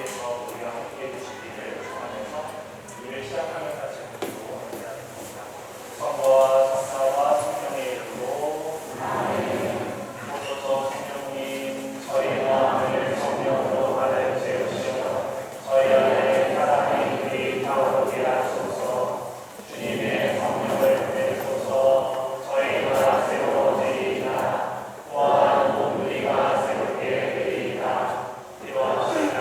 대해서 우리가 함께 해주시기를 소원해서 일을 시작하면서 지금부터 기도하겠습니다. 성부와 성자와 성령의 이름으로 오소서 성령님 저희 마음을 성령으로 받아 채우시어 저희 안에 하나님의 빛이 타오르게 하소서. 주님의 성령을 내리소서. 저희 나라 세워지리이다. 또한 몸부리가 새롭게 되리이다. 기도합시다.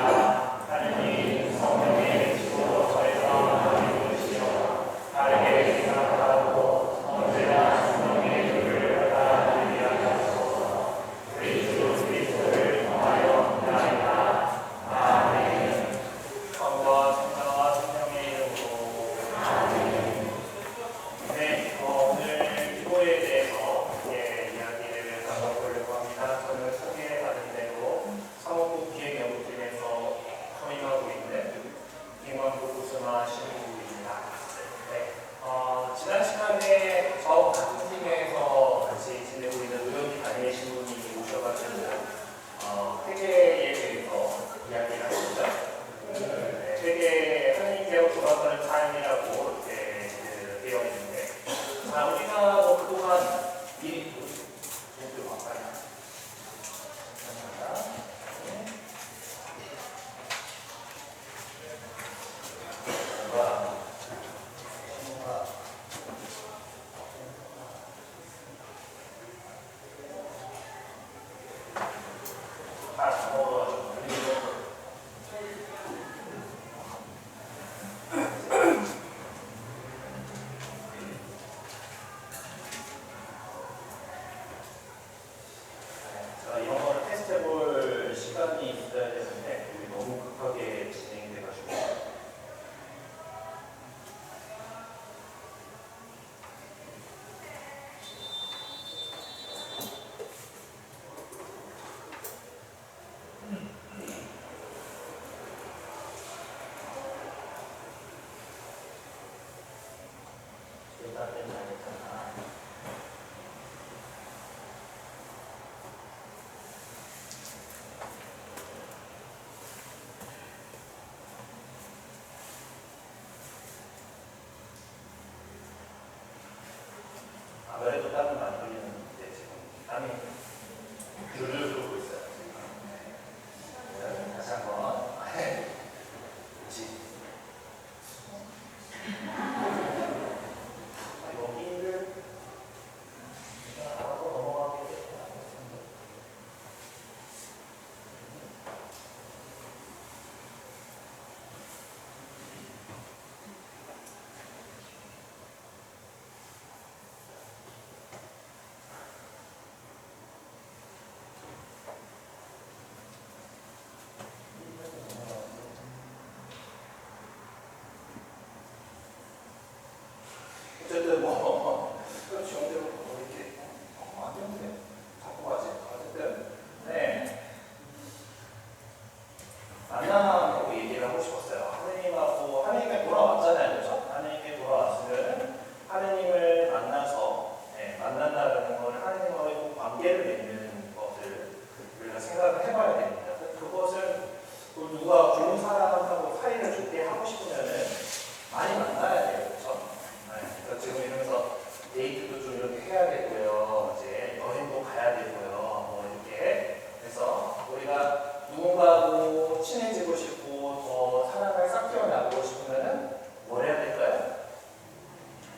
하느님 성령의 빛으로 저희 마음을 이루시어 바르게 생각하고 언제나 성령의 뜻을 따르게 하소서. 우리 주 그리스도를 통하여 기도하리이다. 아멘. 성부와 성자와 성령의 이름으로 아멘. 네, 오늘 기도에 대해서 이야기를 나눠보려고 합니다. 저는 소개받은 대로 사무국 기획연구팀에서 선임하고 있는 김원국 구스마 신부입니다. 네, 지난 시간에 저 같은 팀에서 같이 지내고 있는 의료기 담임 신부님이 오셔가지고 회계에 대해서 이야기를 하셨죠. 네, 회계 하나님께로 돌아가는 삶이라고 이렇게 되어 있는데, 우리가 그동안 미리 좀 바꿔야 이런 거를 테스트해볼 시간이 있어야 되는데 너무 급하게 진행이 돼가지고 일단 괜찮아. 아무래도 땀을 많이 흘리는데 지금 땀이 줄줄 흐르고 있어요. 다시 한번. 그렇지. 여기를 하고 넘어가게 되겠습니다. 어쨌든 지원대로 이렇게 안 되는데 자꾸 가지. 어쨌든 네, 만나고 얘기를 하고 싶었어요. 하느님하고 하느님께 돌아왔잖아요, 그렇죠? 하느님께 돌아왔으면 하느님을 만나서 만난다라는 걸 하느님과의 꼭 관계를 맺는 것을 우리가 생각을 해봐야 됩니다. 그것은 누가 좋은 사람하고 사이를 좋게 하고 싶으면은 많이 만나야 돼요, 그렇죠? 그래서 지금 이러면서 데이트도 좀 이렇게 해야 되고요. 이제 여행도 가야 되고요. 뭐 이렇게. 그래서 우리가 누군가하고 친해지고 싶고 더 사랑을 싹 튀어나가고 싶으면은 뭘 해야 될까요?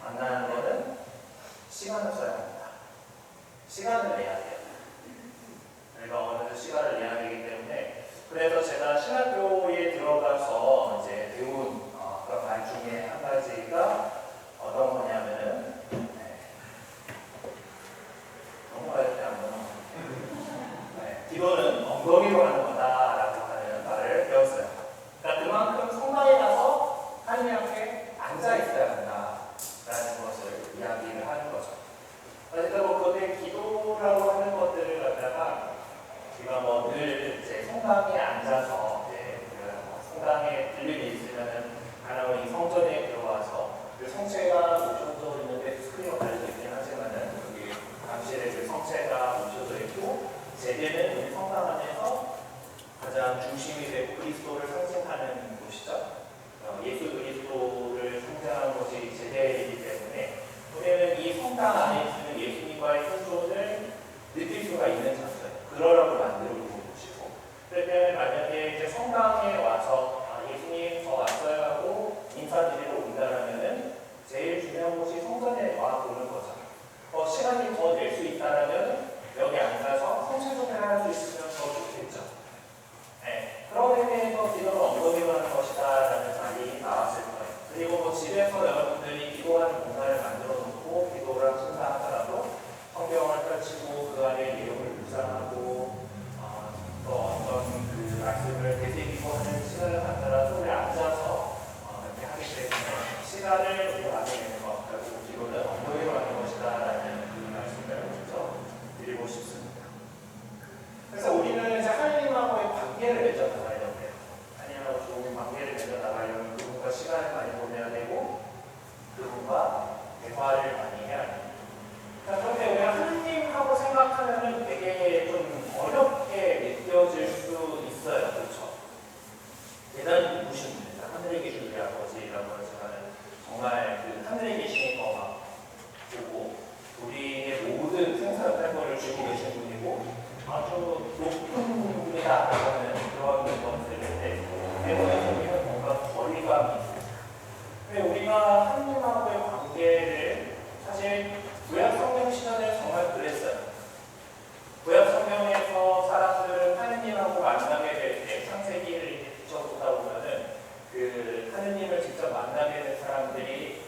만나는 거는 시간을 써야 합니다. 시간을 내야 돼요. 우리가 어느 정도 시간을 내야 되기 때문에 그래서 제가 신학교에 들어가서 이제 배운 그런 말 중에 한 가지가 어떤 거냐면은 넘어가야 돼, 안 넘어가. 기도는 엉덩이로 하는 거다라고 하는 말을 배웠어요. 그러니까 그만큼 성당에 가서 하느님 앞에 앉아 있어야 한다라는 것을 이야기를 하는 거죠. 그러니까 그게 기도라고 하는 것들을 갖다가 우리가 늘 이제 성당에 앉아서 성당에 들림이 있으면은 하나님 성전에 들어와서 기도하는 시간을 갖다가 손에 앉아서 이렇게 하기 때문에 시간을 우리가 많이 내는 것 결국 기도는 엉덩이로 하는 것이다라는 그 말씀을 먼저 드리고 싶습니다. 그래서 우리는 이제 하나님하고의 관계를 맺어나가려고 해요. 하나님하고 좋은 관계를 맺어나가려면 그분과 시간을 많이 보내야 되고 그분과 대화를 많이 해야 돼요. 그런데 우리가 하나님하고 생각하면 되게 좀 어렵게 느껴질 수 있어요. 그렇죠? 대단히 누구신 분입니다. 하늘에 계신 우리 아버지라고 하지만 정말 그 하늘에 계신 거막 보고 우리의 모든 생사탈거를 주고 계신 분이고 아주 높은 분이다라고 하는 그런 것들을 때문에 우리는 뭔가 거리감이 있습니다. 근데 우리가 하나님하고의 관계를 사실 구약 성경 시절에 정말 그랬어요. 구약 성경에서 사람들은 하느님하고 만나게 될 때 창세기를 이렇게 비춰보다 보면은 그 하느님을 직접 만나게 된 사람들이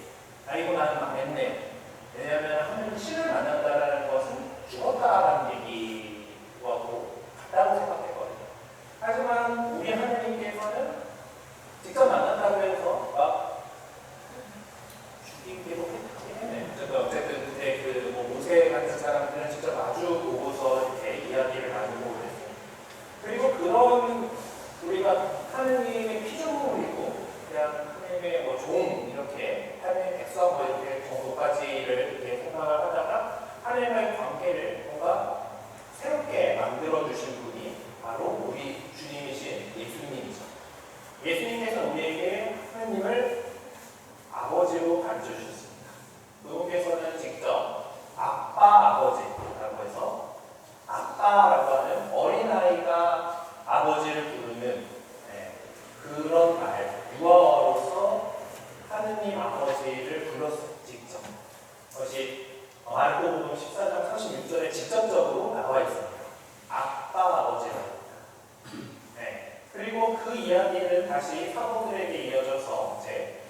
아이고 나는 망했네. 왜냐하면 하느님 신을 만난다라는 것은 죽었다라는 얘기하고 같다고 생각했거든요. 하지만 우리 하느님께서는 직접 만난다고 해서 막 죽이기로 했네. 어쨌든 그때 그 모세 같은 사람들은 직접 마주 보고서 이렇게 이야기를 나누고 그랬어요. 그리고 그런 우리가 하느님의 피조물이고 그냥 하느님의 종 이렇게 하느님의 백성 이렇게 정도까지를 이렇게 생각을 하다가 하느님의 관계를 뭔가 새롭게 만들어 주신 분이 바로 우리 주님이신 예수님이죠. 예수님께서 우리에게 하느님을 아버지로 가르쳐 주셨습니다. 그분께서는 직접 아빠 아버지라고 해서 아빠라고 하는 어린아이가 아버지를 부르는 그런 말, 유아어로서 하느님 아버지를 불렀어요. 직접. 그것이 마르코복음 14장 36절에 직접적으로 나와 있습니다. 아빠 아버지라고 합니다. 그리고 그 이야기는 다시 사도들에게 이어져서 이제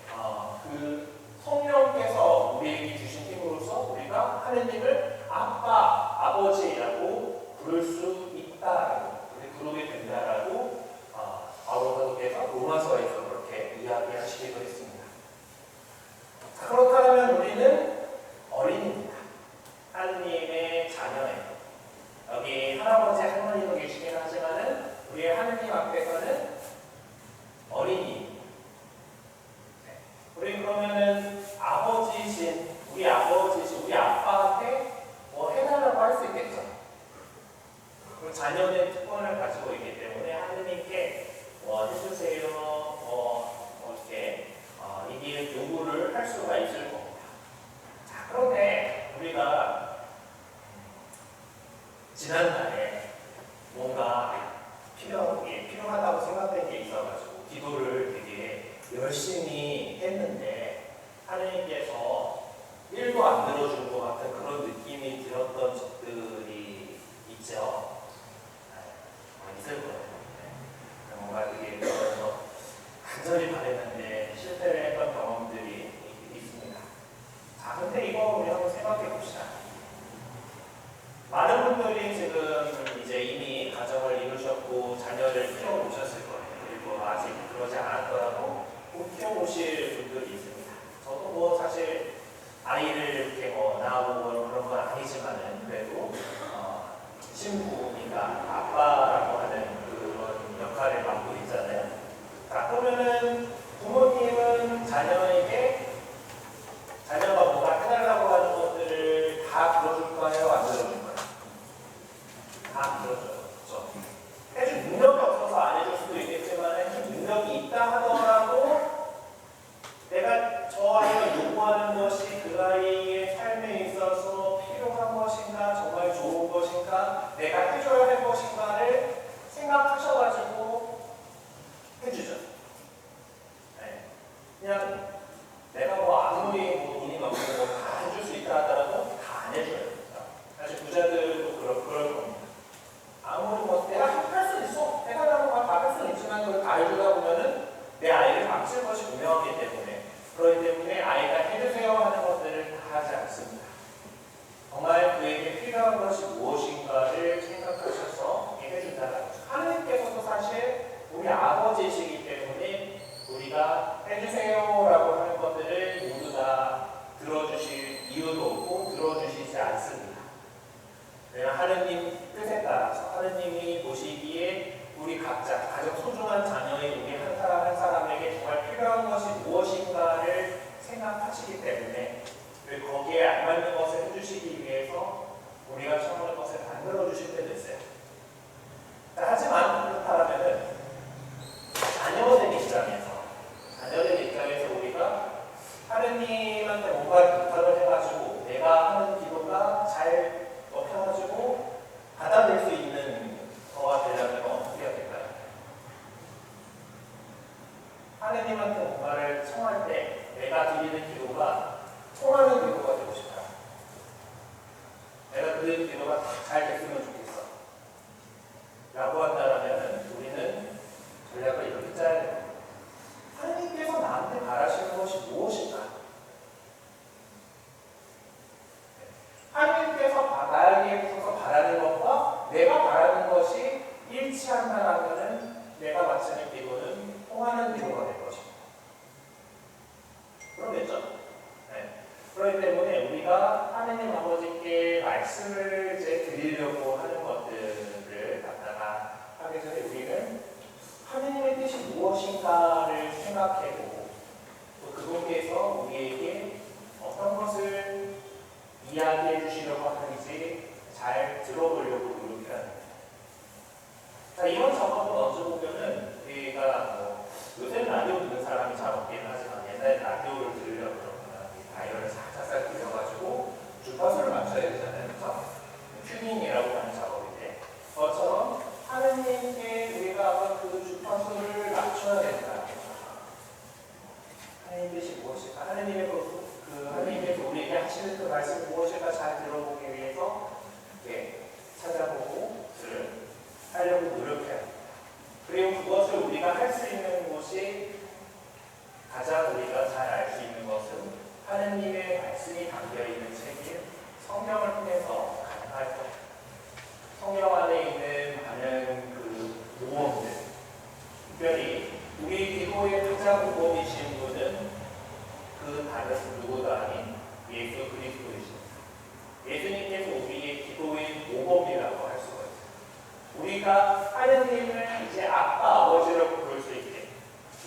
그 성령께서 우리에게 주신 힘으로써 우리가 하느님을 아빠, 아버지라고 부를 수 있다라고 부르게 된다라고 바울 사도께서 로마서에서 그렇게 이야기하시기도 했습니다. 자, 그렇다면 우리는 어린이입니다. 하느님의 자녀예요. 여기 할아버지 할머니도 계시긴 하지만은 우리의 하느님 앞에서는 어린이. 우리 그러면은 아버지신 우리 아버지신 우리 아빠한테 뭐 해달라고 할 수 있겠죠. 그럼 자녀는 특권을 가지고 있기 때문에 하느님께 뭐 해주세요, 이렇게 이게 요구를 할 수가 있을 겁니다. 자, 그런데 우리가 지난날에 뭔가 필요하다고 생각된 게 있어가지고 기도를 되게 열심히 했는데 하느님께서 1도 안 들어준 것 같은 그런 느낌이 들었던 적들이 있죠. 있을 거예요. 뭔가 그게 그래서 간절히 바랬는데 실패를 했던 경험들이 있습니다. 자, 근데 이거 우리 한번 생각해 봅시다. 많은 분들이 지금 이제 이미 가정을 이루셨고 자녀를 키워보셨을 거예요. 그리고 아직 그러지 않았더라도 꼭 키워보실 분들이 있습니다. 저도 뭐 사실 아이를 이렇게 낳아보고 그런 건 아니지만은 그래도 신부니까 아빠라고 하는 그런 역할을 맡고 있잖아요. 자, 그러면은 부모님은 자녀가 뭔가 해달라고 하는 것들을 다 들어줄까요? 안 들어줄까요? 다 들어줘요. 그렇죠? 해줄 능력이 없어서 안 해줄 수도 있겠지만 해줄 능력이 있다 하더라도 내가 저 아이가 요구하는 것이 그 아이의 삶에 있어서 필요한 것인가, 정말 좋은 것인가, 내가 해줘야 할 것인가를 생각하셔가지고 해주죠. 그냥 내가 뭐 아무리 돈이 많고 다 해줄 수 있다 하더라도 다 안 해줘요. 사실 부자들도 그럴 겁니다. 아무리 뭐 내가 할 수 있어, 해달라고 다 할 수는 있지만 그걸 다 해주다 보면은 내 아이를 망칠 것이 분명하기 때문에 그렇기 때문에 아이가 해주세요 하는 것들을 다 하지 않습니다. 정말 그에게 필요한 것이 무엇인가를 생각하셔서 해준다는 거죠. 하느님께서도 사실 우리 아버지시기 때문에 우리가 해주세요라고 하는 것들을 모두 다 들어주실 이유도 없고 들어주시지 않습니다. 왜냐하면 하느님 뜻에 따라서 하느님이 보시기에 우리 각자 가장 소중한 자녀인 우리 한 사람 한 사람에게 정말 필요한 것이 무엇인가를 생각하시기 때문에 거기에 알맞는 것을 해주시기 위해서 우리가 처음에 것을 만들어 주실 때도 있어요. 하지만 그렇다면 자녀된 입장에서 우리가 하느님한테 뭔가 부탁을 해가지고 내가 하는 기도가 잘 먹혀가지고 받아들일 수 있는 거가 되려면 어떻게 해야 될까요? 하느님한테 뭔가를 청할 때 내가 드리는 기도가 통하는 기도가 되고 싶다. 내가 드리는 기도가 잘 됐으면 좋겠어. 라고 한다면 우리는 전략을 이렇게 짜야 돼요. 하느님께서 나한테 바라시는 것이 무엇일까? 하느님께서 나에게 있어서 바라는 것과 내가 바라는 것이 일치한다면 내가 바치는 기도는 통하는 기도가 될 것입니다. 그러겠죠? 네. 그렇기 때문에 우리가 하느님 아버지께 말씀을 이제 드리려고 하는 것들을 갖다가 하기 전에 우리는 하느님의 뜻이 무엇인가를 생각해보고 또 그분께서 우리에게 어떤 것을 이야기해 주시려고 하는지 잘 들어보려고 노력해야 합니다. 자, 이런 작업을 먼저 보면은 우리가 요새는 라디오 듣는 사람이 잘 없기는 하지만 옛날에 라디오를 들으려고 그러면 다이얼을 살짝 돌려가지고 주파수를 맞춰야 되잖아요. 그래서 튜닝이라고 하는 작업인데 그것처럼 하느님께 우리가 그 주파수를 맞춰야 된다. 하느님 뜻이 무엇일까? 하느님께서 우리에게 하시는 그 말씀이 무엇일까 잘 들어보기 위해서 이렇게 찾아보고 하려고 노력해야 합니다. 그리고 그것을 우리가 할 수 있는 곳이 가장 우리가 잘 알 수 있는 것은 하느님의 말씀이 담겨있는 책인 성경을 통해서 가능할 겁니다. 성경 안에 있는 많은 그 모험들, 특별히 우리 기도의 가장 모범이신 분은 그 다른 누구도 아닌 예수 그리스도이십니다. 예수님께서 우리의 기도의 모범이라고 할 수가 있습니다. 우리가 하느님을 이제 아빠, 아버지라고 부를 수 있게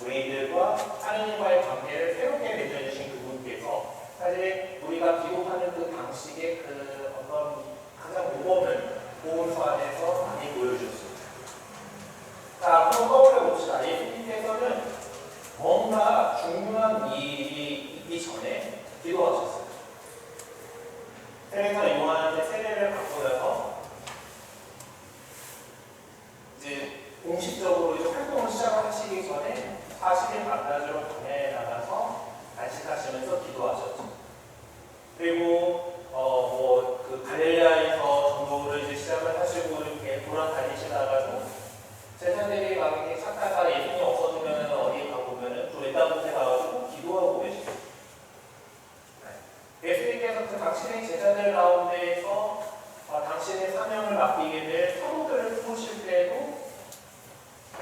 우리들과 하느님과의 관계를 새롭게 맺어주신 그분께서 사실 우리가 기도하는 그 방식의 그 어떤 가장 모범을 보험서 안에서 많이 보여주셨습니다. 자, 그럼 떠올려 봅시다. 예수님께서는 뭔가 중요한 일이 있기 전에 기도하셨어요. 세례사 요한한테 세례를 받고 나서 이제 공식적으로 이제 활동을 시작하시기 전에 40일 반나절로 광야에 나가서 단식하시면서 기도하셨죠. 그리고 그 갈릴레아에서 전도를 이제 시작을 하시고 이렇게 돌아다니시다가도 제자들이 막 이렇게 찾다가 예수님이 없어지면 어디 가보면은 또 외딴 곳에 가가지고 기도하고 계시고 예수님께서 그 당신의 제자들 가운데에서 당신의 사명을 맡기게 될 사도들을 보실 때도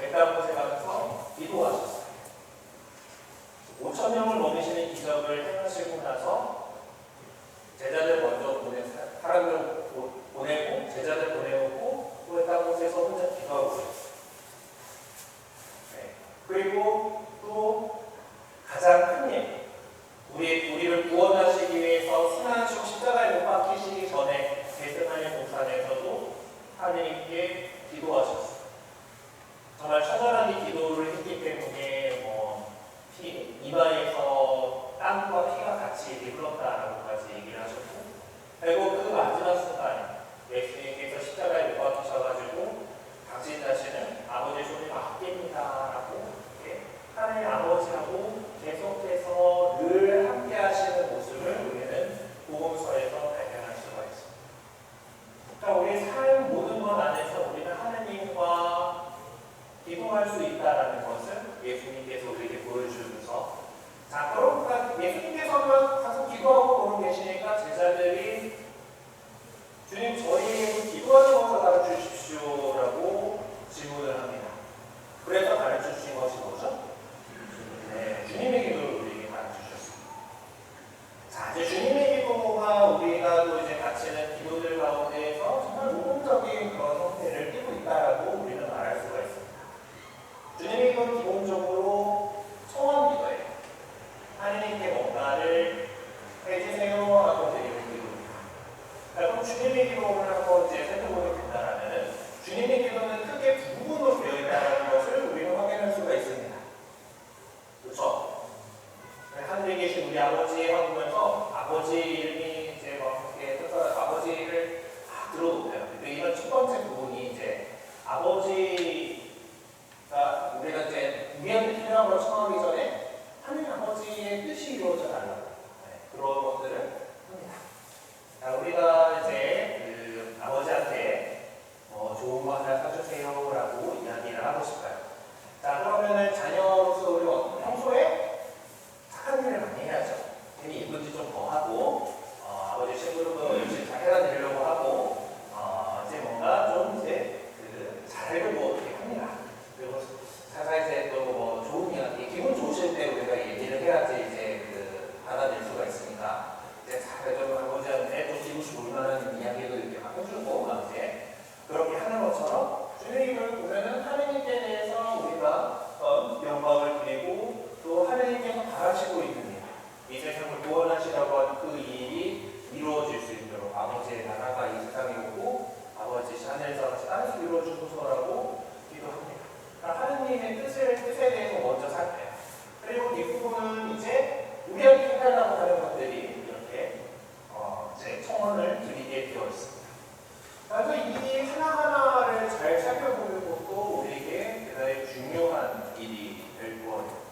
외딴 곳에 가서 기도하셨어요. 5,000명을 넘으시는 기적을 행하시고 나서 제자들 먼저 사람들 보내고 제자들 보내고 또 외딴 곳에서 혼자 기도하고 있어요. 네. 그리고 또 가장 큰 일, 우리를 구원하시기 위해서 순환하시고 십자가에 못 박히시기 전에 겟세마네 동산에서도 하느님께 기도하셨어요. 정말 처절하게 기도를 했기 때문에 이마에서 땀과 피가 같이 흘렀다라고까지 얘기를 하셨고, 결국 그 마지막 요청하기 전에 하나님 아버지의 뜻이 이루어져 달라고 그런 것들을 합니다. 자, 우리가 이제 그 아버지한테 좋은 거 하나 사주세요라고 이야기를 하고 싶어요. 자, 그러면은 자녀로서 우리 평소에 착한 일을 많이 해야죠. 괜히 예쁜 짓 좀 더 하고 아버지 심부름도 열심히 잘 해다 드리려고 하고 이제 뭔가 좀 이제 그 잘하려고 이렇게 합니다. 그리고 살살 이제 또 뭐 좋은 이야기, 기분 좋으실 때 우리가 얘기를 해야지 이제 그 받아들일 수가 있으니까 이제 잘 좀 아버지한테 또 기분 좋을 만한 이야기도 이렇게 막 해주고 이제 그렇게 하는 것처럼 주님을 보면은 하느님께 대해서 우리가 영광을 드리고 또 하느님께서 바라시고 있는 일, 이 세상을 구원하시라고 하는 그 일이 이루어질 수 있도록 아버지의 나라가 이 세상에 오고 아버지 하늘에서 같이 땅에서 이루어주소서라고 기도합니다. 그러니까 하느님의 뜻에 대해서 먼저 살펴요. 그리고 뒷부분은 이제 우리한테 해달라고 하는 것들이 이렇게 이제 청원을 드리게 되어 있습니다. 그래서 이 하나하나를 잘 살펴보는 것도 우리에게 대단히 중요한 일이 될 거예요.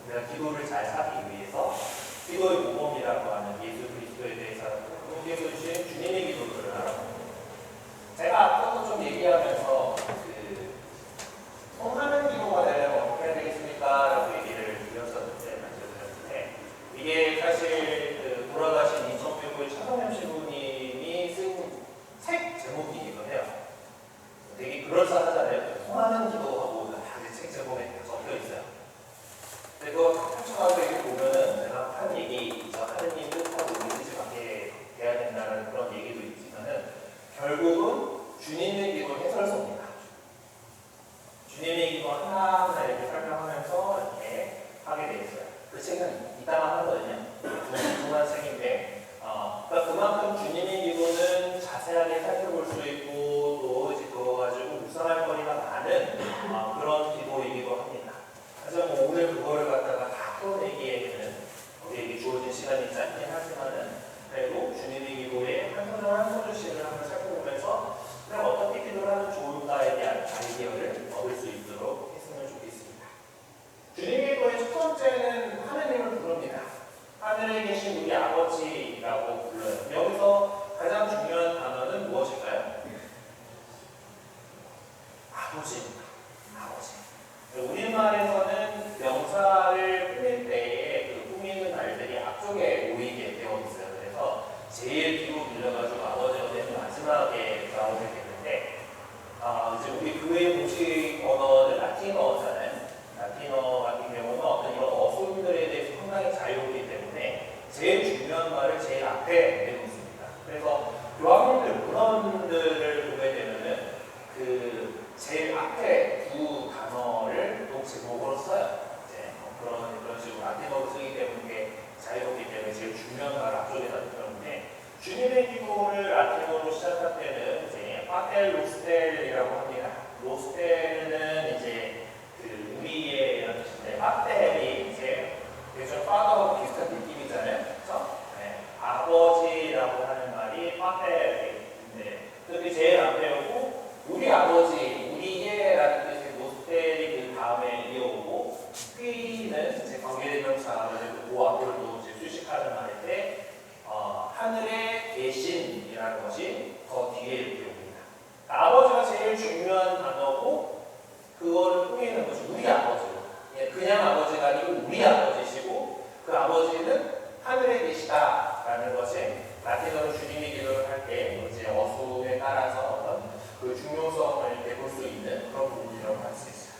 우리가 기도를 잘 하기 위해서 기도의 모범이라고 하는 예수 그리스도에 대해서 그분께서 주신 주님의 기도를 알아봅니다. 제가 앞서서 좀 얘기하면서 통하는 기도가 되려면 어떻게 해야 되겠습니까? 라고 얘기를 드렸었는데 이게 사실 돌아가신 인천교구의 차성현 신부님이 쓴 책 제목이기도 해요. 되게 그럴싸하잖아요. 통하는 기도하고 다 책 제목에 적혀 있어요. 근데 그거 다 펼쳐가지고 이렇게 보면은 제가 한 얘기, 하느님 뜻하고 우리 뜻이 맞게 돼야 된다는 그런 얘기도 있지만은 결국은 주님의 기도 해설서입니다. 주님의 기도 하나하나 이렇게 설명하면서 이렇게 하게 돼 있어요. 그 책은 이따가 하거든요. 중요한 책인데, 그러니까 그만큼 주님의 기도는 자세하게 살펴볼 수 있고 또 이제 그거 가지고 묵상할 거리가 많은 그런 기도이기도 합니다. 하지만 오늘 그거를 갖다가 다 풀어내기에는 우리에게 주어진 시간이 짧긴 하지만은 그래도 주님의 기도의 한 소절 한 소절씩을 한번 살펴보면서 그럼 어떻게 기도를 하면 좋을까에 대한 아이디어를 얻을 수 있도록 했으면 좋겠습니다. 주님의 기도의 첫 번째는 하느님을 부릅니다. 하늘에 계신 우리 아버지라고 불러요. 여기서 가장 중요한 단어는 무엇일까요? 아버지입니다. 아버지. 우리말에서는 명사를 꾸밀 때에 그 꾸미는 말들이 앞쪽에 모이게 되어 있어요. 그래서 제일 뒤로 밀려가지고 아버지가 맨 마지막에 나오게 되는데, 이제 우리 교회 공식 언어는 라틴어잖아요. 라틴어 같은 경우는 어떤 이런 어순들에 대해서 상당히 자유롭기 때문에 제일 중요한 말을 제일 앞에 내놓습니다. 그래서 교황님들 문헌들을 보게 되면은 그 제일 앞에 두 단어를 또 제목으로 써요. 이제 그런 식으로 라틴어로 쓰기 때문에 자유롭기 때문에 제일 중요한 말 앞쪽에다 넣는데 주님의 기도를 라틴어로 시작할 때는 이제 파텔 로스텔이라고 합니다. 로스텔은 이제 그 우리의 이런 뜻인데 파텔이 이제 그래서 파더하고 비슷한 느낌이잖아요. 그렇죠? 네. 아버지라고 하는 말이 파텔인데 그게 제일 앞에 오고 우리 아버지, 우리의라는 뜻의 로스텔이 그 다음에 이어오고 퀴는 이제 관계대명사 그 앞으로도 이제 수식하는 말인데 하늘에 계신이라는 것이 더 뒤에 이렇게 옵니다. 아버지가 제일 중요한 단어고 그거를 꾸미는 것이 우리 아버지. 그냥 아버지가 아니고 우리 아버지시고 그 아버지는 하늘에 계시다라는 것이 라틴어로 주님의 기도를 할 때 이제 어순에 따라서 어떤 그 중요성을 이렇게 볼 수 있는 그런 부분이라고 할 수 있어요.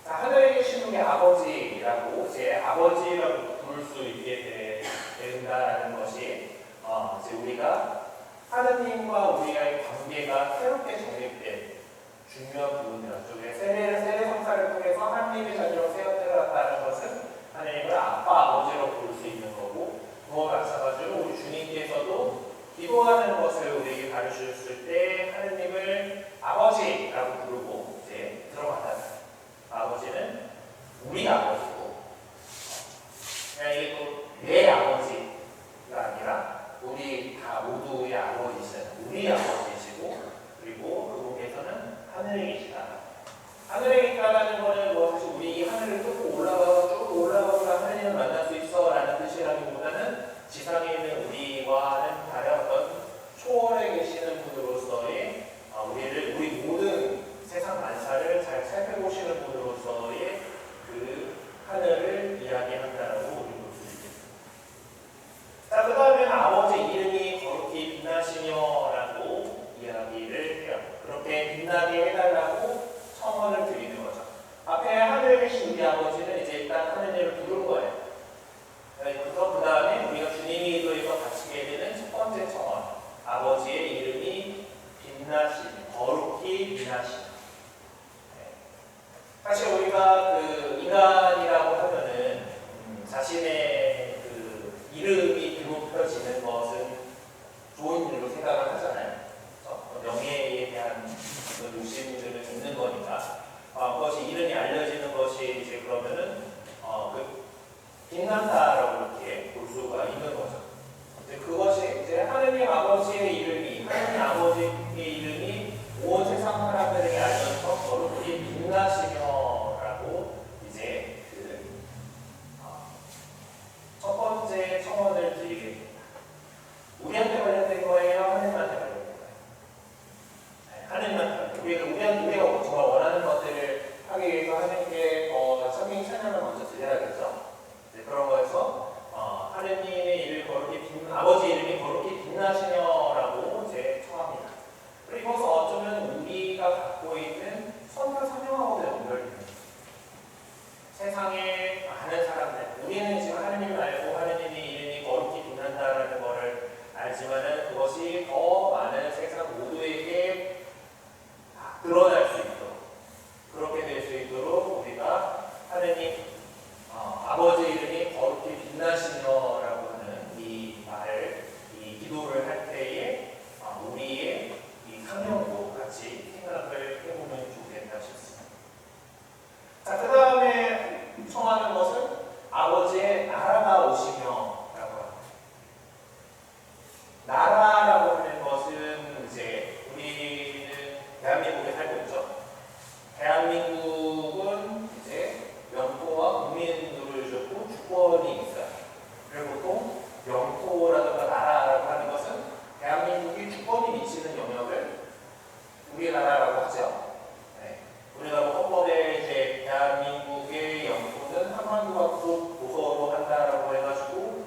자, 하늘에 계신 우리 아버지라고 이제 아버지라고 부를 수 있게 된다라는 것이 이제 우리가 하느님과 우리의 관계가 새롭게 정립된 중요한 부분이었죠. 세례 성사를 통해서 하느님의 자녀로 세워드렸다는 것은 하느님을 아빠, 아버지로 부를 수 있는 거고 그와 마찬가지로 우리 주님께서도 기도하는 것을 우리에게 가르치셨을 때 하느님을 아버지라고 부르고 이제 들어갔다. 아버지는 우리 아버지고 그냥 이게 또 내 아버지가 아니라 우리 다 모두의 아버지시잖아요. 우리 아버지시고 그리고 그분께서는 하늘에 계시다. 하늘에 있다라는 것은 뭐 사실 우리 자신의 그 이름이 드높여지는 것은 좋은 일로 생각을 하잖아요. 명예에 대한 그 욕심들은 있는 거니까. 그것이 이름이 알려지는 것이 이제 그러면은 그 빛난다라고 이렇게 볼 수가 있는 거죠. 이제 그것이 이제 하느님 아버지의 이름이 하느님 아버지의 이름이 온 세상 사람들에게 알면서 거룩히 빛나시며라고 이제 첫 번째 청원을 드리게 됩니다. 우리한테 관련된 거예요? 하느님한테 관련된 거예요? 네, 하느님한테 우리가 정말 원하는 것들을 하기 위해서 하느님께 성경 찬양을 먼저 드려야겠죠. 네, 그런 거에서 하느님의 이름이 거룩히 아버지 이름이 거룩히 빛나시며라고 이제 청합니다. 그리고 이것은 어쩌면 우리가 갖고 있는 선교 사명하고도 연결됩니다. 세상에 많은 사람들, 우리는 지금 하느님을 알고 하느님의 이름이 거룩히 빛난다라는 것을 알지만은 그것이 더 많은 세상 모두에게 드러날 수 있도록, 그렇게 될 수 있도록 우리가 하느님 아버지 이름이 거룩히 빛나시며라고 하는 이 말을, 이 기도를 할 때에 우리의 이 사명도 같이 생각을 해보면 좋겠다 싶습니다. 자, 그 다음에 청하는 것은 아버지의 나라가 오시며라고 합니다. 나라라고 하는 것은 이제 우리는 대한민국에 살고 있죠. 대한민국은 이제 영토와 국민들을 주고 주권이 있어요. 그리고 또 영토라든가 나라라고 하는 것은 대한민국이 주권이 미치는 영역을 우리나라라고 하죠. 네. 우리가 헌법에 이제 대한민국의 영토는 한반도와 고서로 한다라고 해가지고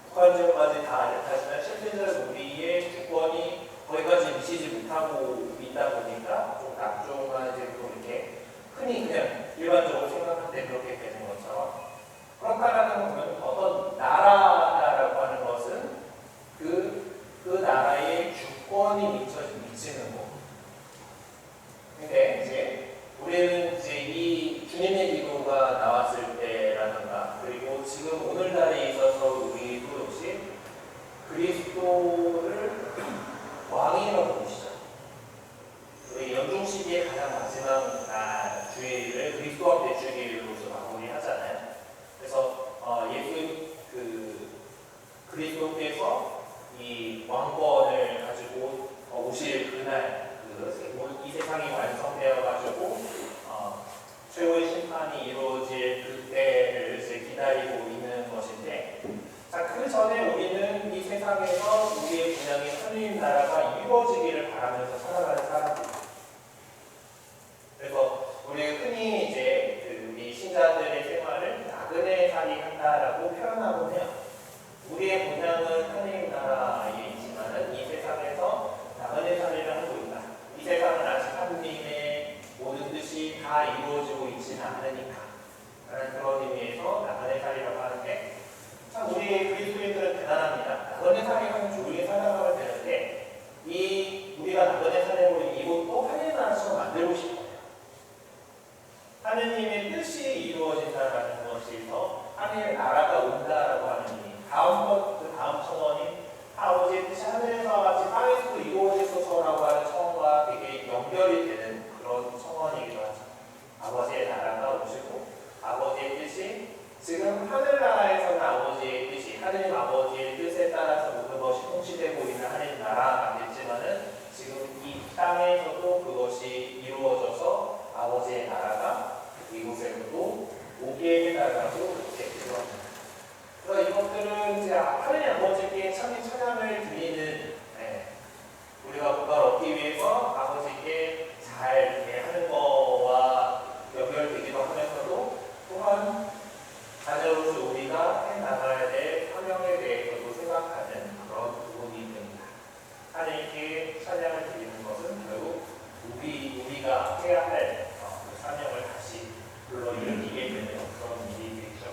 북한전까지 다 하지만 실제적으로 우리의 주권이 거기까지 미치지 못하고 있다 보니까 좀 낙종한 이제 또 이렇게 흔히 그냥 일반적으로 생각할 때 그렇게 되는 것처럼 그렇다라는 거는 어떤 나라라고 하는 것은 그 나라의 주권이 미치는 거. 근데 이제 우리는 이제 이 주님의 기도가 나왔을 때라든가 그리고 지금 오늘날에 있어서 우리도 역시 그리스도를 왕이라고 보시죠. 우리 연중 시기의 가장 마지막 주일을 그리스도와 대주일로서 마무리하잖아요. 그래서 예수 그리스도께서 이 왕권을 가지고 오실 그날 이 세상이 완성되어 가지고 최후의 심판이 이루어질 그때를 이제 기다리고 있는 것인데, 자, 그 전에 우리는 이 세상에서 우리의 분양인 하느님 나라가 이루어지기를 바라면서 살아가는 사람들입니다. 그래서 우리 흔히 이제 우리 신자들의 생활을 나그네 살이 한다라고 표현하곤 해요. 우리의 분양은 하느님 나라에 있지만은 이 세상에서 나그네 살이를 하고 있다. 이 세상은 아직 하느님의 모든 뜻이 다 이루어지고 있지는 않으니까 라는 그런 의미에서 나그네 살이라고 하는데, 참 우리 그리스도인들은 대단합니다. 나그네 살이 하면 조용히 살아가면 되는데 우리가 나그네 살이 이곳도 하느님 나라처럼 만들고 싶어요. 하느님의 뜻이 이루어진다라는 것에서 하느님의 나라가 온다라고 하는 의미. 다음 청원이 아버지의 뜻이 하늘에서와 같이 땅에서도 이루어지소서라고 하는 청원과 되게 연결이 되는 그런 청원이기도 하죠. 아버지의 나라가 오시고 아버지의 뜻이 지금 하늘나라에서는 아버지의 뜻이 하느님 아버지의 뜻에 따라서 모든 것이 통치되고 있는 하느님 나라겠지만은 지금 이 땅에서도 그것이 이루어져서 아버지의 나라가 이곳에서도 오게 해달라고 이렇게 기도합니다. 그래서 이것들은 이제 하느님 아버지께 찬양을 드리는, 우리가 뭔가를 얻기 위해서 아버지께 잘 이렇게 하는 거와 연결되기도 하면서도 또한 자녀로서 우리가 해나가야 될 사명에 대해서도 생각하는 그런 부분이 됩니다. 하느님께 찬양을 드리는 것은 결국 우리가 해야 할 그 사명을 다시 불러일으키게 되는 그런 일이 되죠.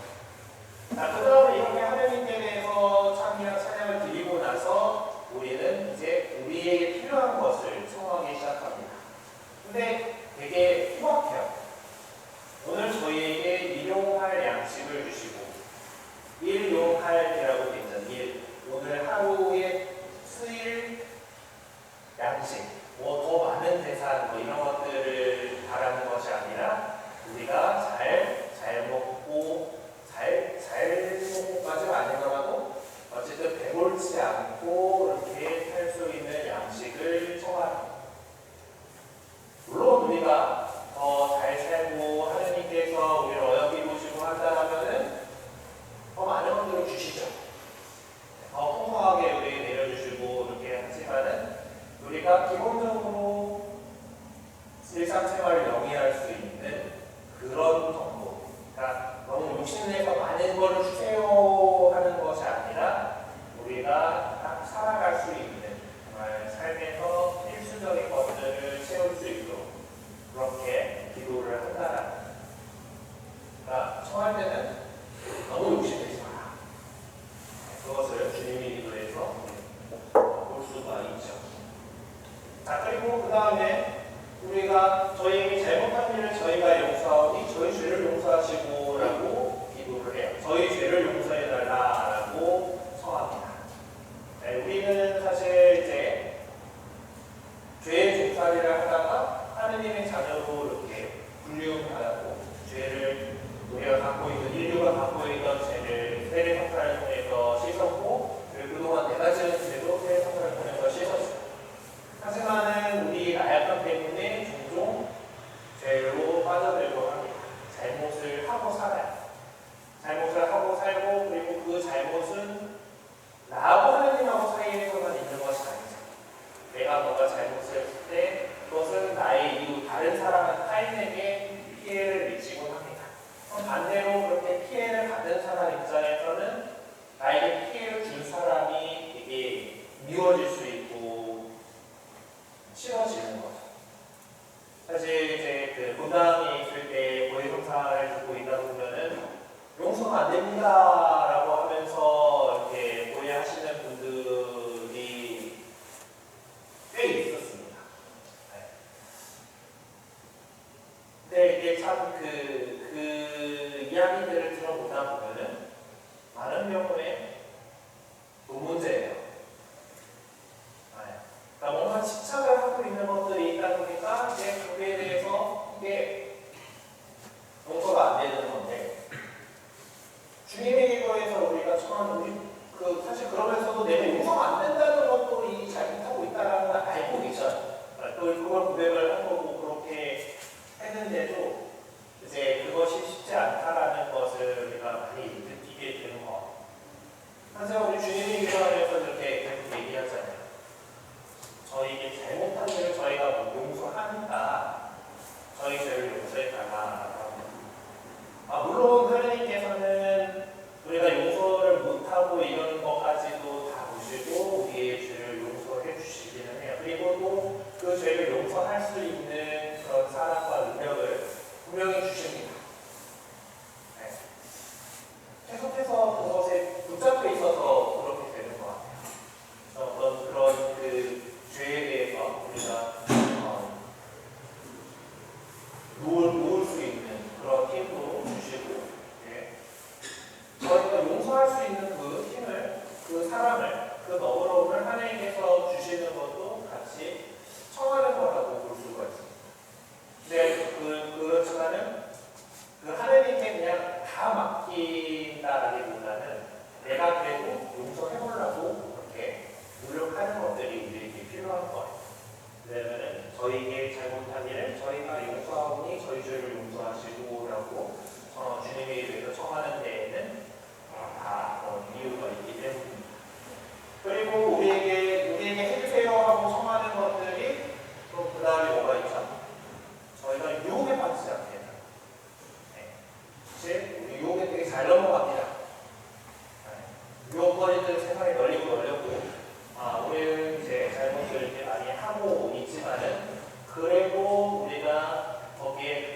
욕심내서 많은 걸 주세요 하는 것이 아니라 우리가 딱 살아갈 수 있는 정말 삶에서 필수적인 것들을 채울 수 있도록 그렇게 기도를 한다라는 거예요. 그러니까 청할 때는 너무 욕심내지 마라. 그것을 주님의 기도에서 볼 수가 있죠. 자, 그리고 그 다음에 우리가 저희에게 잘못한 일을 저희가 용서하오니 저희 죄를 용서하시고 라고 기도를 해요. 저희 죄를 용서해달라라고 청합니다. 네, 우리는 사실 이제 죄의 종살이를 하다가 하느님의 자녀로 이렇게 분류받았고 죄를 우리가 갖고 있는 인류가 갖고 있던 죄를 세례성사를 통해서 씻었고 그리고 그동안 내가 지은 죄도 세례성사를 통해서 씻었어요. 하지만은 우리 나약함 때문에 종종 죄로 빠져들고 합니다. 잘못을 하고 살아요. 잘못을 하고 살고 그리고 그 잘못은 나하고 하느님하고 사이에서만 있는 것이 아니죠. 내가 뭔가 잘못을 했을 때 그것은 나의 이웃 다른 사람 타인에게 피해를 미치곤 합니다. 반대로 그렇게 피해를 받은 사람 입장에서는 나에게 피해를 준 사람이 되게 미워질 수 있고 싫어지는 거죠. 사실 이제 그 본당에 있을 때 고해성사를 듣고 있다 보면은 용서가 안 됩니다라고 하면서 이렇게 고해하시는 분들이 꽤 있었습니다. 네. 근데 이게 참 그 이야기들을 들어보다 보면은 많은 경우에 돈 문제예요. 그러니까 뭔가 집착을 하고 있는 것들이 있다 보니까 이제 그에 대해서 이게 용서가 안 되는 건데 주님의 기도에서 우리가 청하는 우리 사실 그러면서도 내가 용서가 안 된다는 것도 이 잘못하고 있다라는 걸 알고 계셔요. 그걸 고백을 한 거고 그렇게 했는데도 이제 그것이 쉽지 않다라는 것을 우리가 많이 느끼게 되는 것 같아요. 사실 우리 주님의 기도하면서 이렇게 계속 얘기하잖아요. 저희에게 잘못한 일을 저희가 용서하니까 저희 죄를 용서해달라. 물론 하나님께서는 우리가 용서를 못하고 이런 것까지도 다 보시고 우리의 죄를 용서해 주시기는 해요. 그리고 또 그 죄를 용서할 수 있는 그런 사랑과 능력을 분명히 주십니다. 네. 계속해서 그것에 붙잡혀 있어서 그렇게 되는 것 같아요. 어떤 그런 그 죄에 대해서 우리가 놓을 수 있는 그런 힘도 주시고 예. 저희가 용서할 수 있는 그 힘을 그 사랑을 그 너그러움을 하나님께서 주시는 것도 같이 청하는 거라고 볼 수가 있습니다. 근데 그렇지만은 그 하나님께 그냥 다 맡긴다라기보다는 내가 그래도 용서해보려고 그렇게 노력하는 것들이 우리에게 필요한 거예요. 왜냐하면 저희에게 잘못한 일을 저희가 용서하오니 저희 죄를 용서하시고라고 주님에 의해서 청하는 데에는 다 그런 이유가 있기 때문입니다. 그리고 우리에게 해주세요 하고 청하는 것들이 또 그 다음에 뭐가 있죠? 저희가 유혹에 빠지지 않게 된다. 네. 사실 우리 유혹에 되게 잘 넘어갑니다. 네. 유혹거리들 세상에 널리고 우리는 이제 잘못을 이렇게 많이 하고 있지만은 그래도 우리가 거기에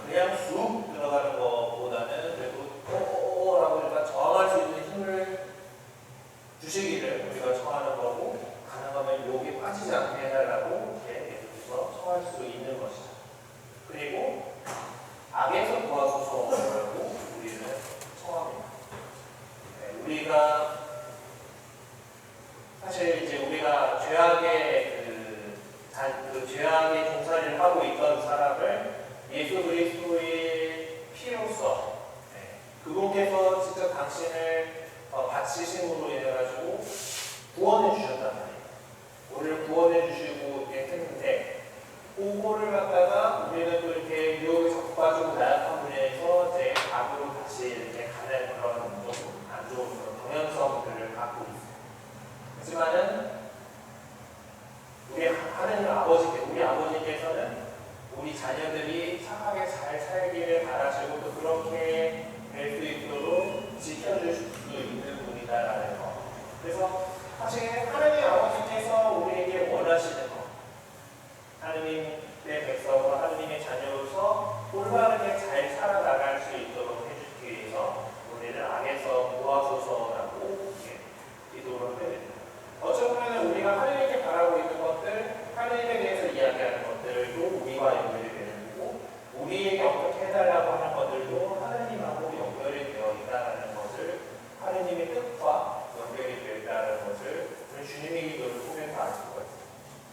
그냥 쑥 들어가는 것보다는 그래도 라고 우리가 저항할 수 있는 힘을 주시기를 우리가 청하는 거고 가능하면 유혹에 빠지지 않게 해달라고 이렇게 계속해서 청할 수 있는 것이죠. 그리고 악에서 도와주소서라고 우리는 청합니다. 네, 우리가 사실 이제 우리가 죄악의 죄악의 종살이를 하고 있던 사람을 예수 그리스도의 피로써 그분께서 직접 당신을 바치심으로 인해 가지고 구원해 주셨단 말이에요. 우리를 구원해 주시고 이렇게 했는데 그거를 갖다가 우리는 또 이렇게 유혹에 자꾸 빠지고 나약한 분야에서 이제 악으로 다시 이렇게 가는 그런 좀 안 좋은 그런 경향성들을 갖고 있어요. 하지만은 우리 하나님 우리 아버지께서는 우리 자녀들이 착하게 잘 살기를 바라시고 또 그렇게 될 수 도와소서라고 기도를 하게 됩니다. 어찌 보면 우리가 하나님께 바라고 있는 것들, 하나님에 대해서 이야기하는 것들도 우리와 연결이 되는 거고, 우리에게 어떻게 해달라고 하는 것들도 하나님하고 연결이 되어 있다는 것을, 하나님의 뜻과 연결이 되어 있다는 것을 주님의 기도를 통해서 알 수가 있습니다.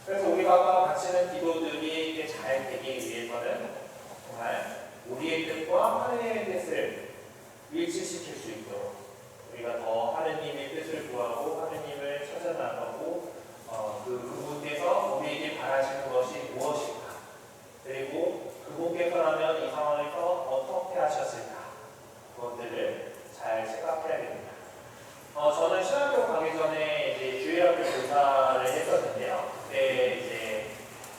그래서 우리가 바치는 기도들이 잘 되기 위해서는 정말 우리의 뜻과 하나님의 뜻을 일치시킬 수 있도록 우리가 더 하나님의 뜻을 구하고 하나님을 찾아나가고 그분께서 우리에게 바라시는 것이 무엇인가, 그리고 그분께서라면 이 상황에서 어떻게 하셨을까, 그것들을 잘 생각해야 됩니다. 저는 신학교 가기 전에 이제 주일학교 교사를 했었는데요. 그때 이제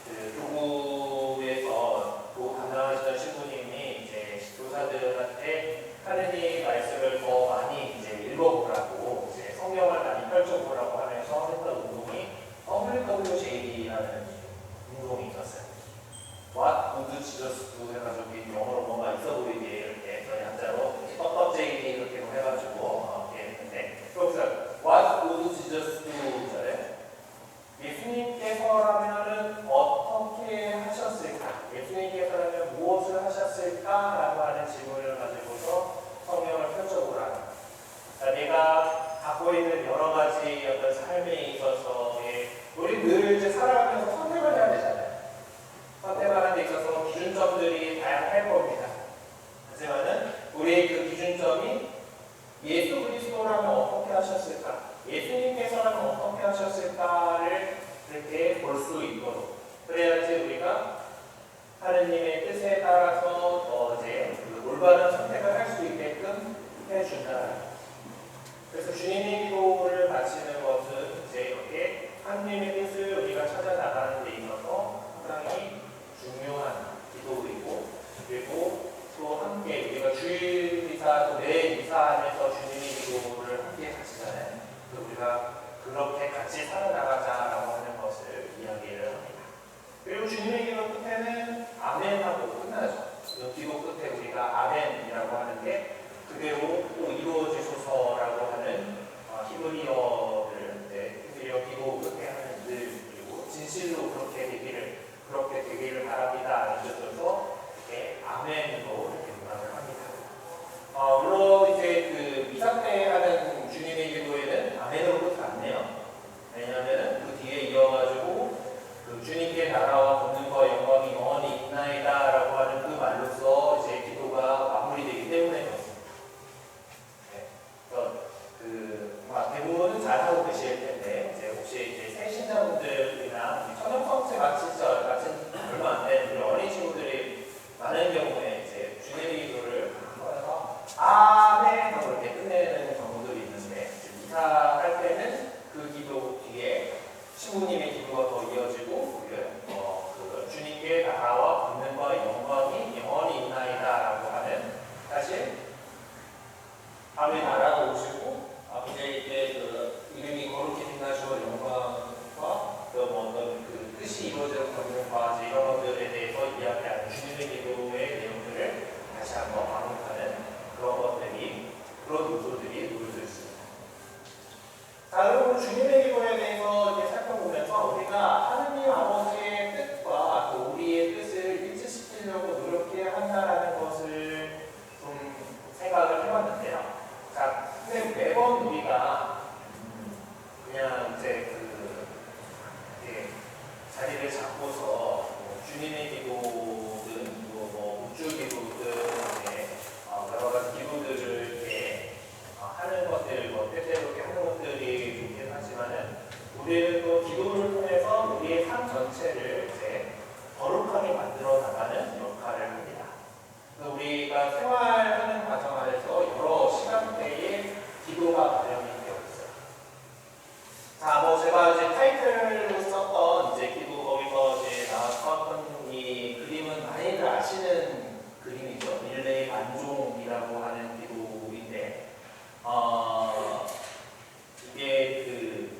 그 교구에서 그 담당하시던 신부님이 이제 교사들한테 하느님 말씀을 더 많이 이제 읽어보라고, 이제 성경을 많이 펼쳐보라고 하면서 했던 운동이 WWJD라는 운동이 있었어요. What would Jesus do 해가지고 영어로 뭔가 있어 보이게 이렇게 저희 한자로 WWJD 이렇게 해가지고 이렇게 했는데, 그래서 What would Jesus do 잖아요. 예수님께서라면 어떻게 하셨을까? 예수님께서라면 무엇을 하셨을까라고 하는 질문을 가지고서 성경을 펼쳐보라. 내가 갖고 있는 여러 가지 어떤 삶에 있어서의, 우리 늘 이제 살아가면서 선택을 해야 되잖아요. 선택하는 데 있어서 기준점들이 다양할 겁니다. 하지만은 우리의 그 기준점이 예수 그리스도라면 어떻게 하셨을까? 예수님께서라면 어떻게 하셨을까를 이렇게 볼 수 있도록, 그래야지 우리가 하느님의 뜻에 따라서 이제 그 올바른 선택을 할 수 있게끔 해준다. 그래서 주님의 기도를 바치는 것은 이제 이렇게 하느님의 뜻을 우리가 찾아 나가는 데 있어서 상당히 중요한 기도이고, 그리고 또 함께 우리가 주일 미사, 또 매 미사 안에서 주님의 기도를 함께 하시잖아요. 우리가 그렇게 같이 살아나가자라고 하는 것을 이야기를 합니다. 그리고 주님의 기도 끝에는 아멘하고 끝나죠. 기도 끝에 우리가 아멘이라고 하는 게 그대로 또 이루어지소서라고 하는 히브리어 기도 끝에 하는 늘, 그리고 진실로 그렇게 되기를 바랍니다. 이것으로서 이렇게 아멘으로 이렇게 문학을 합니다. 물론 이제 그 미사 때 하는 주님의 기도에는 아멘으로 끝이 안 내요. 왜냐하면 그 뒤에 이어가지고 그 주님께 나라와 권능과 영광이 영원히 있나이다라고 하는 그 말로써 이제 기도가 마무리되기 때문에 그렇습니다. 네. 그래서 대부분은 잘 하고 계실 텐데, 이제 혹시 이제 새 신자분들이나 천연성체 마친 얼마 안 된 우리 어린 친구들이 많은 경우에 이제 주님의 기도를 하면서 아멘 하고 이렇게 끝내는 경우들이 있는데, 미사할 때는 그 기도 뒤에 신부님의 기도가 더 이어지고, 그 주님께 나라와 권능과 영광이 영원히 있나이다라고 하는, 사실 아멘 나라가 오시고 아버지의 그 이름이 거룩히 빛나시고 영광과 어떤 그 뜻이 이루어지는 권능과 이런 것들에 대해서 이야기하는 주님의 기도의 내용들을 다시 한번 반복하는 그런 요소들이 놓여져 있습니다. 자, 여러분, 주님의 기도에 대해서 이렇게 살펴보면서 우리가 하느님 아버지의 뜻과 또 우리의 뜻을 일치시키려고 노력해야 한다는 것을 좀 생각을 해봤는데요. 자, 근데 매번 우리가 그냥 이제 자리를 잡고서 주님의 기도든 우주 기도든 여러 가지 기도들을 이렇게 하는 것들, 때때로 이렇게 하는 것들이 좋긴 하지만은, 우리는 또 기도를 통해서 우리의 삶 전체를 이제 거룩하게 만들어 나가는 역할을 합니다. 우리가 생활하는 과정 안에서 여러 시간대에 기도가 마련이 되어 있어요. 자, 제가 이제 타이틀로 썼던 이제 기도, 거기서 이제 나왔던 이 그림은 많이들 아시는 그림이죠. 릴레이 만종이라고 하는 기도인데, 이게 그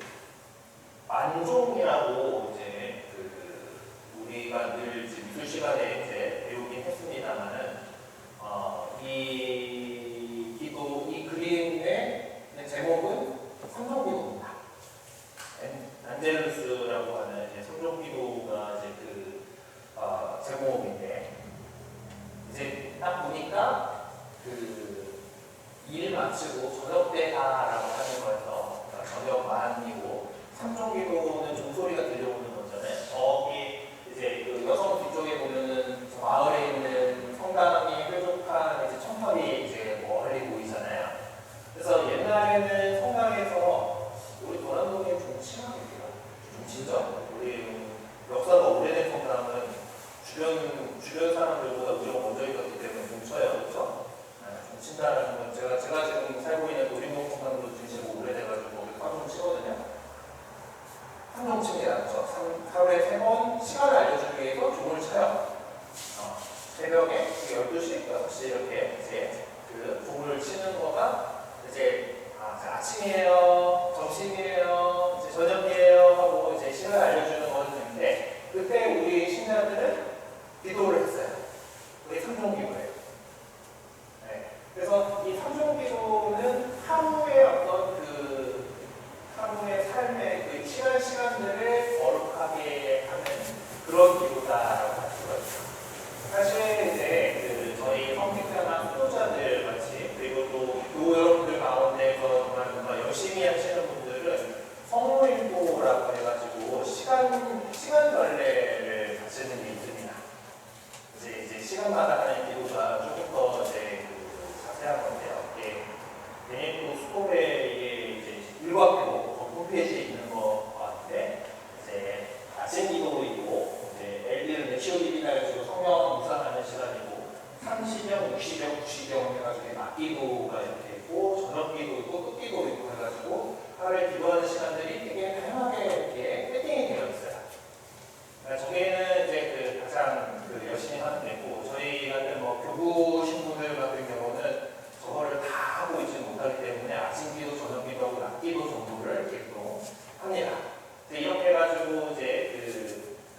만종이라고 이제 마치고 저녁 때다라고 하는 거에서 저녁만이고 삼종기도는 종소리가 들려오는 거잖아요. 저기 이제 그 여성 뒤쪽에 보면은 저 마을에 있는 성당이 뾰족한 이제 첨탑이 이제 멀리 보이잖아요. 그래서 옛날에는 성당에서 우리 도남동에 종친하겠죠. 종친죠. 우리 역사가 오래된 성당은 주변 사람들보다 우리가 먼저 있었기 때문에 종쳐요, 그렇죠? 종친다라는 건 제가 지금 살고 있는 노림동 성당도 진짜 오래돼가지고 거기 삼종 치거든요. 삼종 칩니다, 그렇죠? 하루에 3번 시간을 알려주기 위해서 종을 쳐요. 새벽에 12시, 6시 이렇게 이제 그 종을 치는 거가 이제 아침이에요, 점심이에요, 이제 저녁이에요 하고 이제 시간을 알려주는 거였는데 그때 우리 신자들은 기도를 했어요. 그게 삼종기도예요. 네. 그래서 이 삼종기도는 하루의 삶의 그 시간들을 거룩하게 하는 그런 기도다라고 할 수가 있어요. 사실 이제 저희 성직자나 수도자들 같이 그리고 또 교우 여러분들 가운데서 정말 열심히 하시는 분들은 성모일도라고 해가지고 시간 결례를 가지는 게 있습니다. 이제 시간마다 하는 기도가 조금 더 이제 자세한 건데요. 이게 개인도 수업에 이게 이제 일과표 홈페이지에 있는 것 같은데 이제 아침 기도도 있고 이제 LD는 치유기이나 해가지고 성경 묵상하는 시간이고 30명, 60명, 90명 해가지고 낮기도가 이렇게 있고 저녁기도 있고 끝기도 있고 해가지고 하루에 기도하는 시간들이 되게 다양하게 이렇게 세팅이 되어 있어요. 그러니까 저기에는 이제 가장 열심히 하는 데고 저희 같은 교구 신부들 같은 경우는 저거를 다 하고 있지 못하기 때문에 아침기도, 저녁기도하고 낮기도 정도를 이렇게 또 합니다. 이렇게 해가지고 이제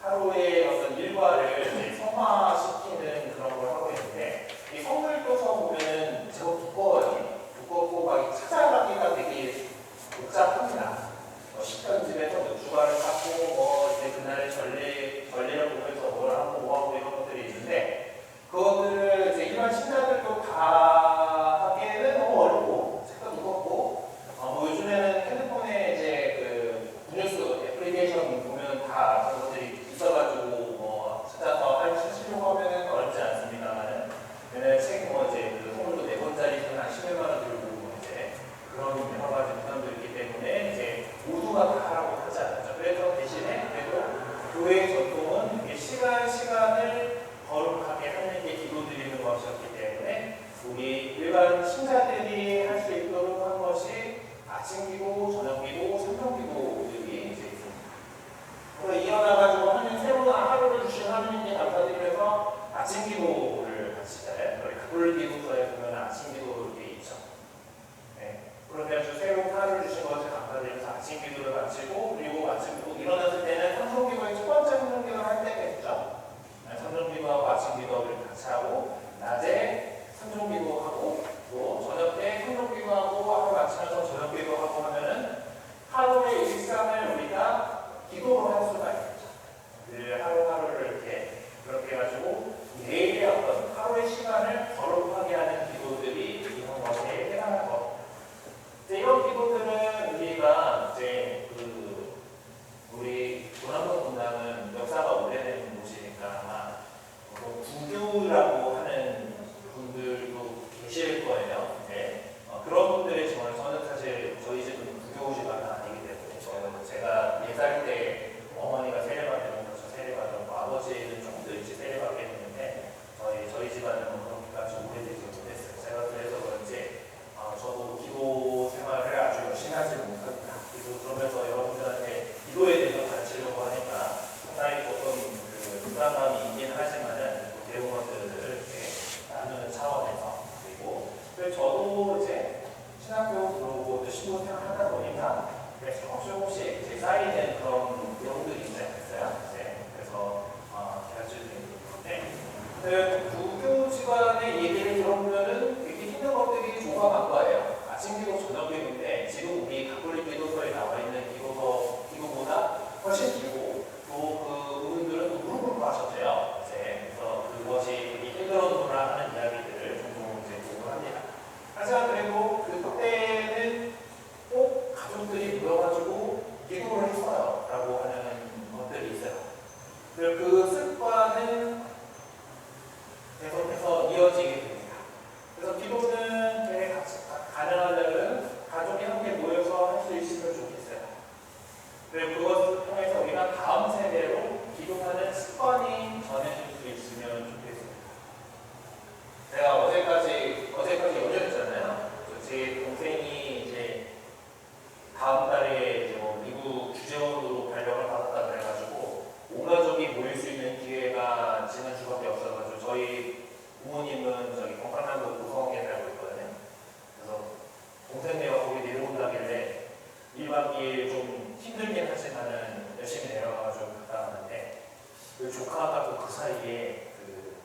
하루의 어떤 일과를 이제 성화시키는 그런 걸 하고 있는데 이 성물도서 보면은 제법 두껍고 막 찾아가기가 되게 복잡합니다. 10편집에서 몇 주간을 쌓고 이제 그날의 전례를 보면서 뭘 하고 뭐 하고 이런 것들이 있는데 그것들을 이제 일반 신자들도 다 하기에는 너무 어렵고 책도 무겁고 요즘에는 핸드폰에 이제 뉴스 애플리케이션 보면 다 그런 것들이 있어가지고 찾아서 하시려고 하면은 어렵지 않습니다만은 책 이제 선물로 4권짜리 한 10여만 원 들고 이제 그런 여러 가지 부담도 있기 때문에 이제 모두가 다 하라고 하지 않았죠. 그래서 대신에 그래도 교회의 전통은 시간을 거룩하게 하는 게 기도 드리는 것이었기 때문에 우리 일반 신자들이 할 수 있도록 한 것이 아침 기도, 저녁 기도, 삼종 기도들이 이제 있습니다. 그래서 이어나가지고 새로운 하루를 주신 하느님께 감사드리면서 아침 기도를 바치잖아요. 가불 기도서에 보면 아침 기도 이렇게 있죠. 네. 그러면 새로운 하루를 주신 것을 감사드리면서 아침 기도를 바치고 그리고 아침 기도 일어났을 때는 삼종 기도의 첫 번째 삼종 기도를 할 때가 있죠. 삼종 기도하고 아침 기도를 같이 하고 낮에 삼종 기도하고 또 저녁 때 삼종 기도하고 하루 마치면서 저녁 기도하고 하면은 하루의 일상을 우리가 기도로 할 수가 있죠. 하루하루를 이렇게 그렇게 해가지고 내일의 어떤 하루의 시간을 거룩하게 하는 기도들이 이런 것에 해당하는 것. 이런 기도들은 우리가 이제 우리 도남동 분당은 역사가 오래된 곳이니까 아마 구교라고 하는 분들도 계실 거예요. 네. 그런 분들의 저는 사실 저희 집은 구교 집안은 아니기 때문에 제가 4살 때 어머니가 세례받은 저 세례받았고 아버지는 좀 더 일찍 세례받게 됐는데 저희 집안은 그렇게까지 오래되지 못했어요. 제가 그래서 그런지 저도 기도 생활을 아주 열심히 하지 못합니다. 그러면서 여러분들한테 기도에 대해서 가르치려고 하니까 상당히 조금 부담감이 있긴 하지만은 배운 것들을 이렇게 나누는 차원에서 그리고 저도 이제 신학교 들어오고 신부 생활하다 보니까 조금씩 이제 쌓이는 그런 내용들이 있어요. 그래서 가르칠 수 있는 건데 구교 집안의 얘기를 들어보면은 되게 힘든 것들이 조각한 거예요. 아침 기도, 저녁 기도인데 지금 우리 가톨릭 기도서에 나와 있는 기도보다 훨씬 길고 또 그분들은 또 무릎을 하셨대요. 그래서 그것이 되게 힘들었구나 하는 이야기들을 종종 이제 보고 합니다. 하지만 그래도 그 1박 2일 좀 힘들긴 하지만은 열심히 내려가가지고 갔다 왔는데 그 조카가 또 그 사이에 그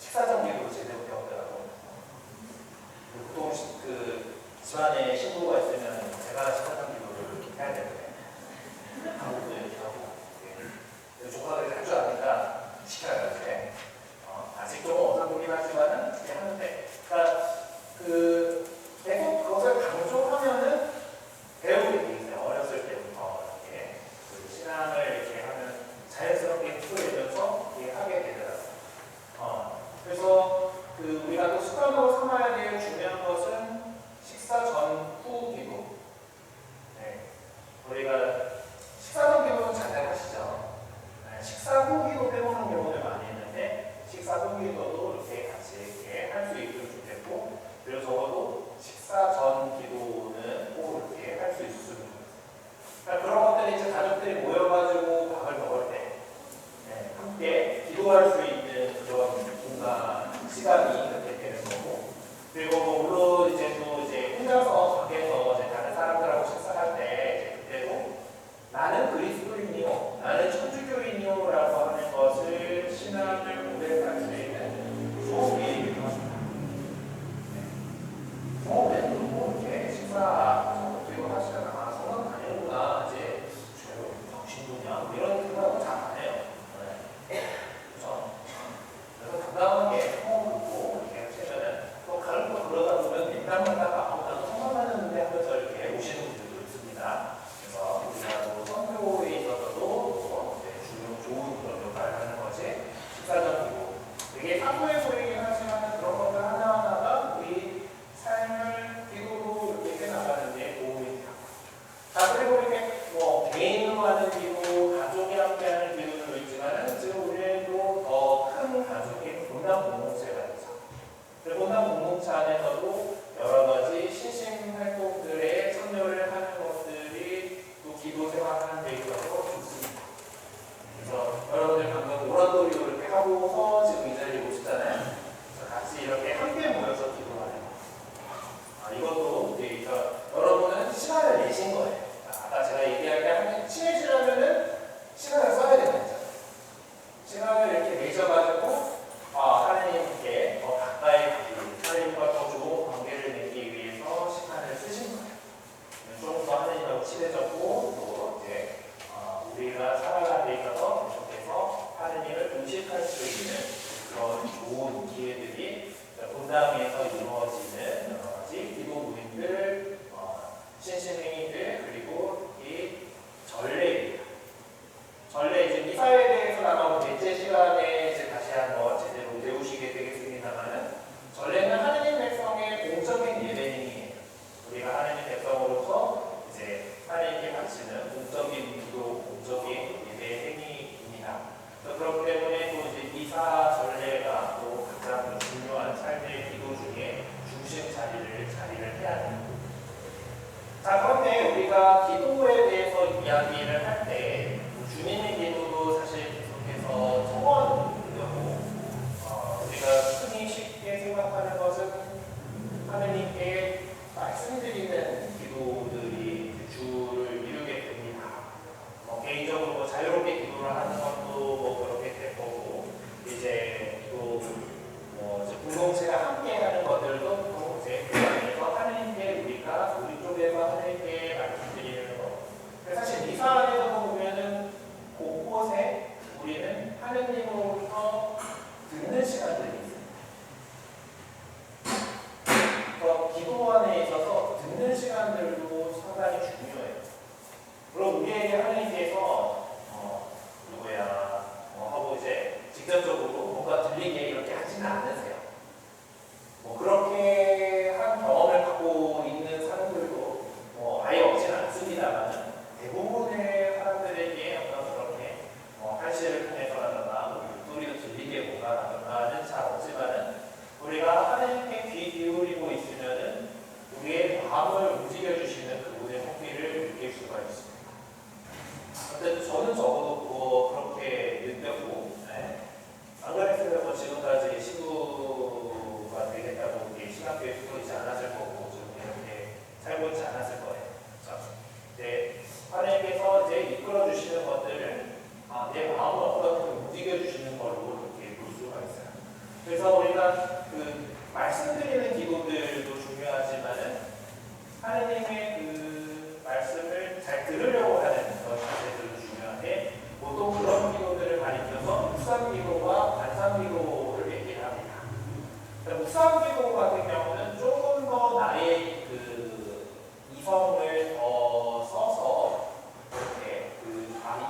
식사 정기도 제대로 배웠더라고요. 보통 그 집안에 신부가 있으면 제가 식사 정기도를 해야 되는데 한국도 이렇게 하고 조카가 할 줄 아니까 시켜요. 이제 아직 좀 어설프긴 하지만은 이렇게 하는데, 그러니까 그 계속 그것을 강조하면은 배우게 돼 있어요. 어렸을 때부터 이렇게 그 신앙을 이렇게 하면 자연스럽게 풀어내면서 이렇게 하게 되더라고요. 그래서 그 우리가 또 습관으로 삼아야 될 중요한 것은 식사 전후 기도. 네. 우리가 식사 전 기도는 잘들 하시죠. 네. 식사 후 기도 빼먹는 경우들 많이 있는데 식사 후 기도도 이렇게 같이 이렇게 할 수 있으면 좋겠고, 그리고 적어도 식사 전 기도는 꼭 이렇게 할 수 있으면 좋겠어요. 그러니까 그런 것들이 이제 가족들이 모여가지고 밥을 먹을 때 네, 함께 기도할 수 있는 그런 공간, 시간이 이렇게 되는 거고, 그리고 뭐 물론 이제 또 이제 혼자서 밖에서 이제 다른 사람들하고 식사할 때 이제 그때도 나는 그리스도인이요, 나는 천주교인이요라고 하는 것을 신앙을 고백할 수 있는 소원이기도 합니다. 소원은 뭐 이렇게 식사 그리고 하시다가 성당 다니는구나, 이제 정신도냐 이런 생각은 잘 안 해요. 그렇죠? 그래서 당당하게 소원 긋고 이렇게 하시면은 또 가는 거 그러다 보면 민당하다가 나도 성공하는데 하면서 이렇게 오시는 분들도 있습니다. 그래서 우리가 또 선교에 있어서도 좋은 그런 역할을 하는 것이 식사전이고, 되게 사소해 보이긴 하지만 그런 것들 하나하나가 우리 삶을 기도로 이렇게 해나가는 데 도움이 됩니다. 자, 그리고 이렇게 뭐 개인으로 하는 기도, 가족이 함께하는 기도도 있지만은 지금 우리도 더 큰 가족인 본당 공동체가 있죠. 그리고 본당 공동체 안에서도 여러 가지 신심 활동들에 참여를 하는 것들이 또 기도 생활하는 데 있어서 좋습니다. 그래서 여러분들 방금 오란도리도 이렇게 하고서 지금 이 자리에 오시잖아요. 그래서 같이 이렇게 함께 모여서 기도하는 거. 이것도 여러분은 시간을 내신 거예요. 아까 제가 얘기할 때 친해지려면은 시간을 써야 되는 거죠. 시간을 이렇게 내셔가지고 하나님께 더 가까이 가기, 하나님과 더 좋은 관계를 맺기 위해서 시간을 쓰신 거예요. 좀 더 하나님하고 친해졌고, 또 이제 우리가 살아가는 데 있어서 계속해서 하나님을 의식할 수 있는 그런 좋은 기회들이 본당에서 이루어지는 여러 가지 기도 모임들, 신심행위들, 그리고 이 전례입니다. 전례 이제 미사에 대해서 아마 넷째 시간에 이제 다시 한번 제대로 배우시게 되겠습니다만은, 전례는 하느님 백성의 공적인 예배행위예요. 우리가 하느님 백성으로서 이제 하느님께 바치는 공적인 기도, 공적인 예배 행위입니다. 그렇기 때문에 또 이제 미사 전례가 또 가장 중요한 삶의 기도 중에 중심 자리를 해야 됩니다. 자, 그런데 우리가 기도에 대해서 이야기를 할 때 주님의 기도도 사실 계속해서 청원하려고 우리가 흔히 쉽게 생각하는 것은 하느님께 말씀드리는 기도들이 주를 이루게 됩니다. 개인적으로 자유롭게 기도를 하는 것도 그렇게 될 거고, 이제 또 이제 공동체가 함께 하는 것들도 또 이제 그 안에서 하느님께 우리 쪽에서 하느님께 말씀드리는 것. 사실 미사 안에서 보면은 곳곳에 우리는 하느님으로부터 듣는 시간들이 있습니다. 기도 안에 있어서 듣는 시간들도 상당히 중요해요. 물론 우리에게 하느님께서 누구야 하고 이제 직접적으로 뭔가 들리게 이렇게 하지는 않으세요. 그렇게 한 경험을 갖고 있는 사람들도 아예 없지는 않습니다만, 대부분의 사람들에게 어떤 그렇게 한시를 통해서라든가 목소리도 들리게 뭔가라든가는 잘 없지만은, 우리가 하나님께 귀 기울이고 있으면은 우리의 마음을 움직여주시는 그분의 손길을 느낄 수가 있습니다. 근데 저는 적어도 그렇게 느꼈고, 안 그랬으면 지금까지 시도 안에 그 이성을 더 써서 이렇게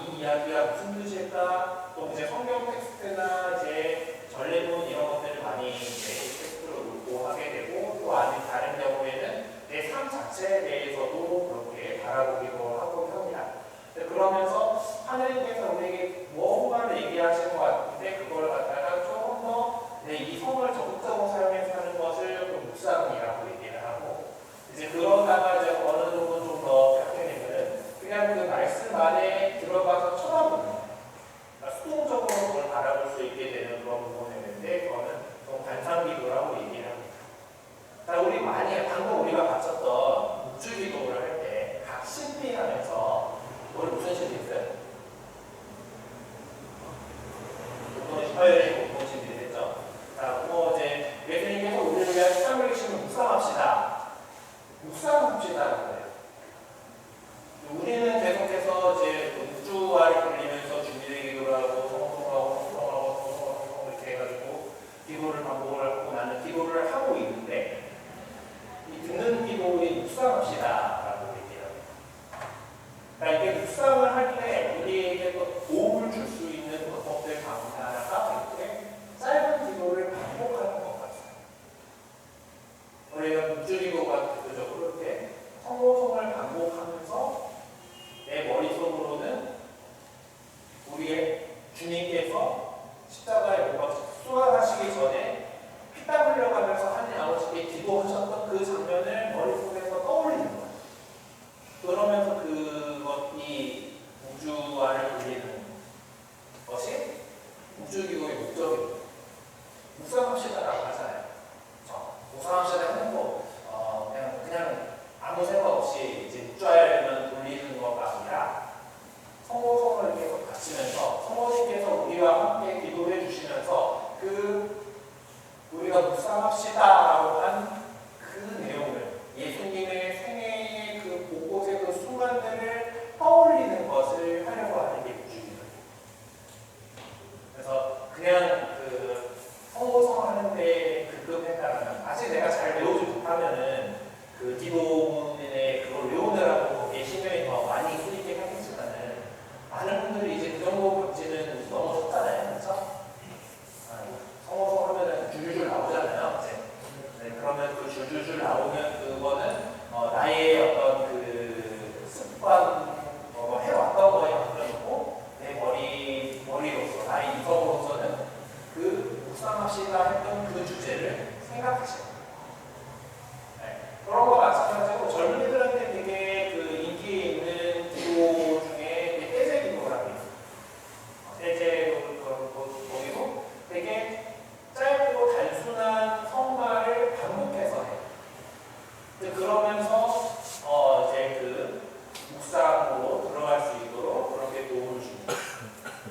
이 이야기가 무슨 뜻일까? 또 이제 성경 텍스트나 이제 전례문 이런 것들을 많이 이제 텍스트로 놓고 하게 되고 또 아닌 다른 경우에는 내 삶 자체에 대해서도 그렇게 바라보기도 하고 합니다. 그러면서 하나님께서 우리에게 무언가를 얘기하신 것 같은데 그걸 갖다가 조금 더 내 이성을 적극적으로 사용해서 하는 것을 묵상이라고 얘기를 하고 이제 그러다가 이제 어느 정도 좀 더 펴내면은 그냥 그 말씀 안에 들어가서 쳐다보는 그러니까 수동적으로 그걸 바라볼 수 있게 되는 그런 부분이 있는데 그거는 좀 관상기도라고 얘기를 합니다. 자, 우리 많이 방금 우리가 마쳤던 우주기도를 할 때 각 신비하면서 오늘 무슨 신비 있어요? 목돈 신비 됐죠? 자, 이제 예수님께서 우리를 위한 삶을 주시면 묵상합시다. 묵상합시다라는 거예요. 우리는 계속해서 이제 우주와를 돌리면서 준비된 기도를 하고 성성하고 이렇게 해가지고 기도를 반복을 하고 나는 기도를 하고 있는데 이 듣는 기도에 묵상합시다라고 얘기해요. 그러니까 이게 묵상을 할 때 우리에게 또 도움을 줄 수 있는 방법들 가운데 하나가 이렇게 짧은 기도를 반복하는 것 같아요. 우리가 묵주기도가 대표적으로 이렇게 성모성을 반복하면서 내 머릿속으로는 우리의 주님께서 십자가에 못 박혀 수강하시기 전에 피땀 흘려가면서 하나님 아버지께 기도하셨던 그 장면을 머릿속에서 떠올리는 거예요. 그러면서 그것이 우주와를 돌리는 것이 우주기도의 목적입니다. 묵상합시다라고 하잖아요. 묵상합시다 하는 거 그냥 아무 생각 없이 이제 우주와를 돌리는 것가 아니라 성모성을 계속 바치면서 성모님께서 우리와 함께 기도해 주시면서 우리가 묵상합시다라고 한 그 내용을 예수님의 생애의 그 곳곳의 그 순간들을 떠올리는 것을 하려고 하는 게 우주기도예요. 그래서 그냥 성모성 하는데 급급했다면 아직 내가 잘 외우지 못하면은 그 기도문에 그걸 외우느라고 거기에 신경이 더 많이 쓰이게 하겠지만은 많은 분들이 이제 그 정도 박지는 너무 쉽잖아요, 그렇죠? 성모성 하면은 줄줄 나오잖아요, 이제. 네, 그러면 그 줄줄 나오면 그거는 나의 어떤 그 습관 해왔던 거에 만들어놓고 내 머리로서 나의 이성으로서는 그 묵상합시다 했던 그 주제를 생각하시는 거예요. 네. 그런 거 마찬가지로 젊은이들한테 되게 그 인기 있는 기도 중에 떼제 기도라고 있어요. 떼제 거기도 되게 짧고 단순한 성가를 반복해서 해요. 그러면서 이제 그 묵상으로 들어갈 수 있도록 그렇게 도움을 줍니다.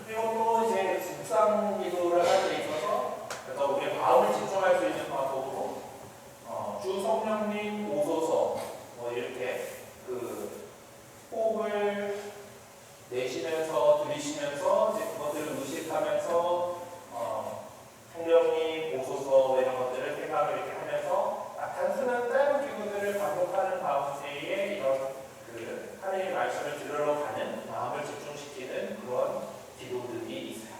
그리고 또 이제 묵상 기도를 할 때 있어서 그래서 우리 마음을 집중할 수 있는 방법으로 주 성령님 오소서 이렇게 그 호흡을 내쉬면서 들이쉬면서 이제 그것들을 의식하면서 성령님 오소서 이런 것들을 생각을 이렇게 하면서 단순한 짧은 기도들을 반복하는 가운데에 이런 그 하나님의 말씀을 들으러 가는 마음을 집중시키는 그런 기도들이 있어요.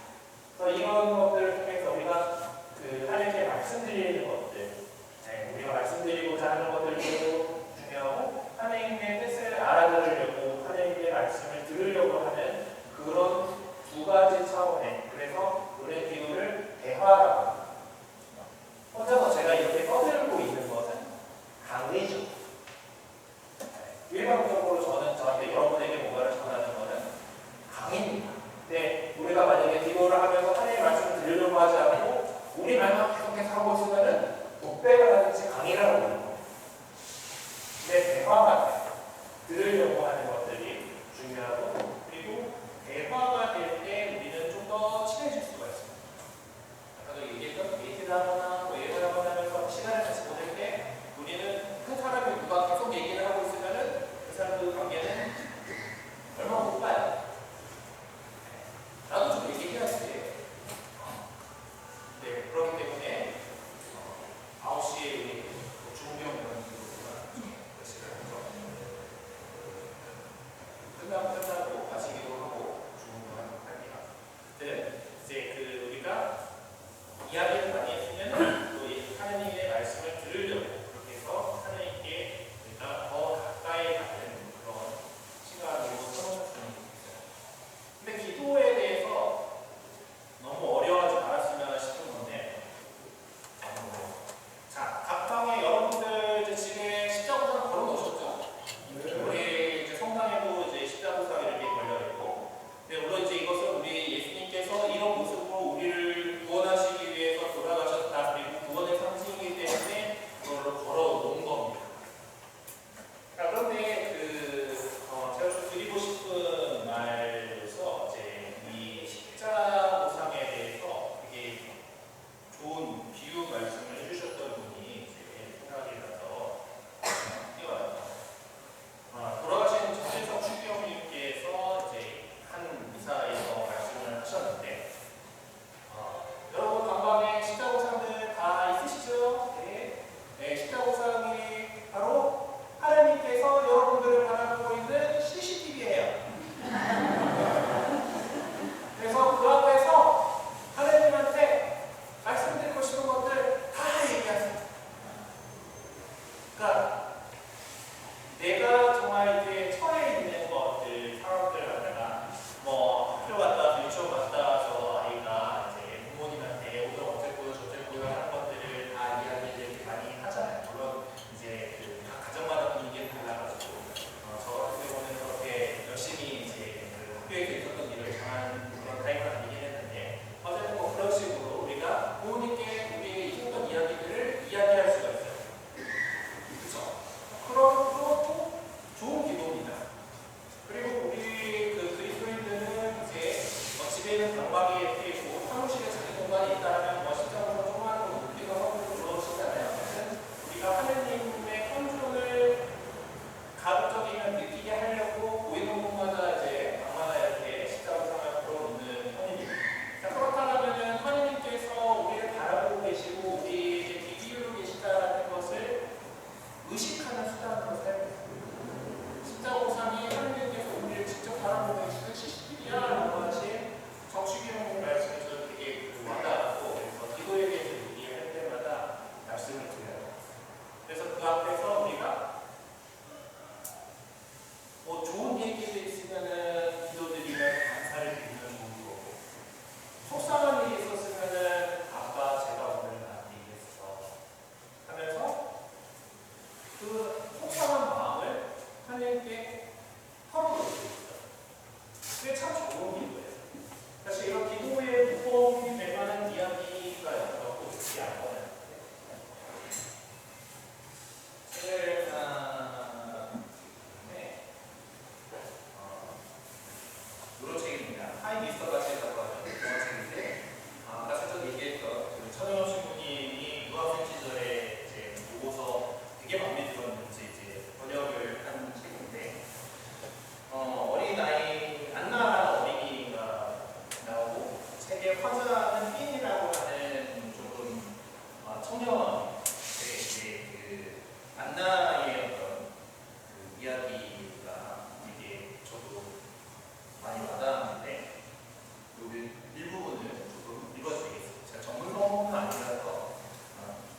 그래서 이런 것들을 통해서 우리가 그 하나님께 말씀드리는 것들, 우리가 말씀드리고자 하는 것들도 중요하고 하나님의 뜻을 알아들으려고 하나님의 말씀을 들으려고 하는 그런 두 가지 차원의 그래서 우리의 기도를 대화라고 합니다. 혼자서 제가 이렇게 떠들고 있는 것은 강의죠. 일반적으로 저는 저한테 여러분에게 뭔가를 전하는 것은 강의입니다. 근데 우리가 만약에 기도를 하면서 하나님의 말씀을 들으려고 하지 않고 우리 말만 계속해서 하고 있으면은 독배라든지 강의를 하고 있는 거예요. 근데 대화가 돼요. 들으려고 하는 것들이 중요하고 그리고 대화가 될 때 우리는 좀 더 친해질 수가 있습니다. 아까도 얘기했던 데이트를 하거나 뭐 예배를 하거나 하면서 시간을 같이 보낼 때 우리는 그 사람이 누가 계속 얘기를 하고 있으면은 그 사람들 관계는 얼마나 못 봐요. 나도 좀 얘기해야지. 네, 그렇기 때문에 9시에 우리 중경 그런데 제가 좀 드리고 싶은 말로서 이제 이 십자보상에 대해서 되게 좋은 비유 말씀을 해주셨던 분이 이제 생각이 나서 띄워요. 돌아가신 정진석 추기경님께서 이제 한 미사에서 말씀을 하셨는데, 여러분 방방에 십자보상들 다 있으시죠? 네. 네, 십자보상이 바로 하나님께서 여러분들을 바라보고 있는 CCTV예요. 그래서 그 앞에서 하나님한테 말씀드리고 싶은 것들 다 얘기하세요. 그러니까 내가 정말 이제 처해 있는 것들, 상황들 하다가 뭐 학교 갔다 와서 유치원 갔다 와서 아이가 이제 부모님한테 오늘 어쨌고요 저쨌고요 하는 것들을 다 이야기를 많이 하잖아요. 물론 이제 각 가정마다 분위기는 달라가지고 저 같은 경우는 그렇게 열심히 이제 학교에서 있었던 일을 잘하는 그런 타입은 아니긴 했는데, 어쨌든 뭐 그런 식으로 우리가 부모님께 우리에게 있었던 이야기들을 이야기할 수가 있어요. 그렇죠? 그런 것도 좋은 기도입니다. 그리고 우리 그리스도인들은 이제 집에 있는 방방이 이렇게 있고 사무실에 자기 공간이 있다면 십자가로 조그마한 거 높이도 하고 그러시잖아요. 우리가 하느님의 현존을 가급적이면 느끼게 하려고 보이는 곳마다 이제 방마다 이렇게 십자가상을 걸어놓는 편입니다. 그렇다면 하느님께서 우리를 바라보고 계시고 우리에게 귀 기울이고 계시다는 것을 의식하는 수단으로 사용해요. 십자보상이 하느님께서 우리를 직접 바라보고 계시는 CCTV야라고 하신 정치기용 말씀에서 되게 와닿았고, 그래서 기도에 대해서 얘기할 때마다 말씀을 드려요. 그래서 그 앞에서 우리가 뭐 좋은 얘기도 있으면은 기도드리면 감사를 드리면 좋은 거고, 속상한 일이 있었으면은 아빠 제가 오늘 나한테 이랬어 하면서 그 속상한 마음을 하나님께 털어놓을 수 있어요. 그게 참 좋은 기도예요. 사실 이런 기도에 도움이 될 만한 이야기가 없고 있지 않거든요. 요런 책입니다. 하이 미스터 가시라고 하는 영어 책인데, 아까 살짝 얘기했던 천영엽 신부님이 유학생 시절에 이제 보고서 되게 마음에 들었는지 이제 번역을 한 책인데, 어린아이 안나라는 어린이가 나오고 책의 화자는 핀이라고 하는 조금 청년의 이제 안나의 어떤 이야기가 되게 저도 많이 와닿았는데, 여기 일부분을 조금 읽어드리겠습니다. 제가 전문 성우는 아니라서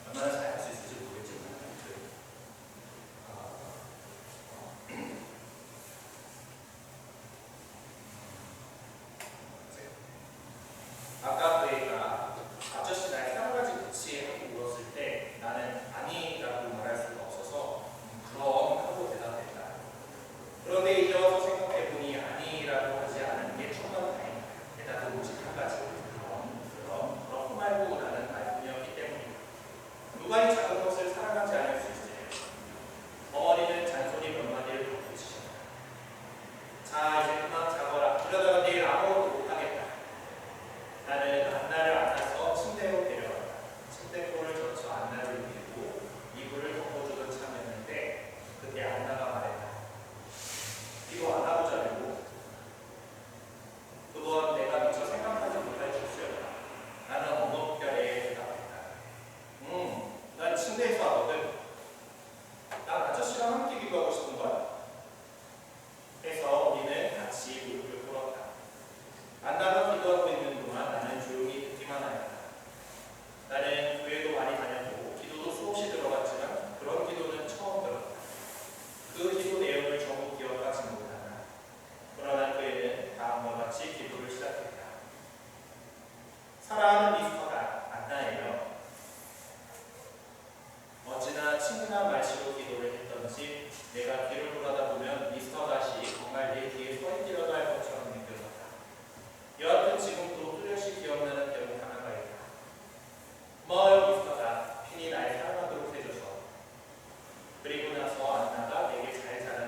얼마나 잘 할 수 있을지 모르겠지만, 아까 그 애가 아저씨 날 쌍가지 그치 하고 물었을 때 나는 아니라고 말할 수가 없어서 그럼 하고 대답했다. 그런데 이제 와서 생각해보니 아니라고 하지 않은 게 천만 다행이다. 게다가 오직 한 가지 그럼 말고 라는 말뿐이었기 때문이다. 누가 이 작은 것을 사랑하지 않을 수 있으려? 어머니는 잔소리 몇 마디를 더 붙이셨다. 자 이제 그만 자거라. 이러다가 내일 아무것도 못하겠다. 나는 안나를 안아서 침대로 데려갔다. 침대골을 젖혀 안나를 밀고 이불을 덮어주던 참이었는데 그때 안나가 말했다. 이거 안 하고 자려고? 그건 내가 미처 생각하지 못할 실수였다. 나는 엉겁결에 대답했다. 난 침대에서 하거든. 난 아저씨랑 함께 기도하고 싶은 거야. 해서 우리는 같이 무릎을 꿇었다. 안나가 기도하고 있는 동안 나는 조용히 듣기만 하였다. 나는 교회도 많이 다녔고 기도도 수없이 들어갔지만 그런 기도는 처음 들었다. 그 기도 내용을 전부 기억하지 못하나. 그러나 그애는 다음과 같이 기도를 시작했다. 사랑하는 미스터가 안나예요. 어찌나 친근한 말씨로 기도를 했던지 내가 뒤를 돌아다 보면 미스터 갓이 정말 내 뒤에 서 있기라도 할 것처럼 느껴졌다. 여하튼 지금도 뚜렷이 기억나는 대목 하나가 있다. 고마워요 미스터 갓. 핀이 날 사랑하도록 해줘서. 그리고 나서 안나가 내게 잘 자라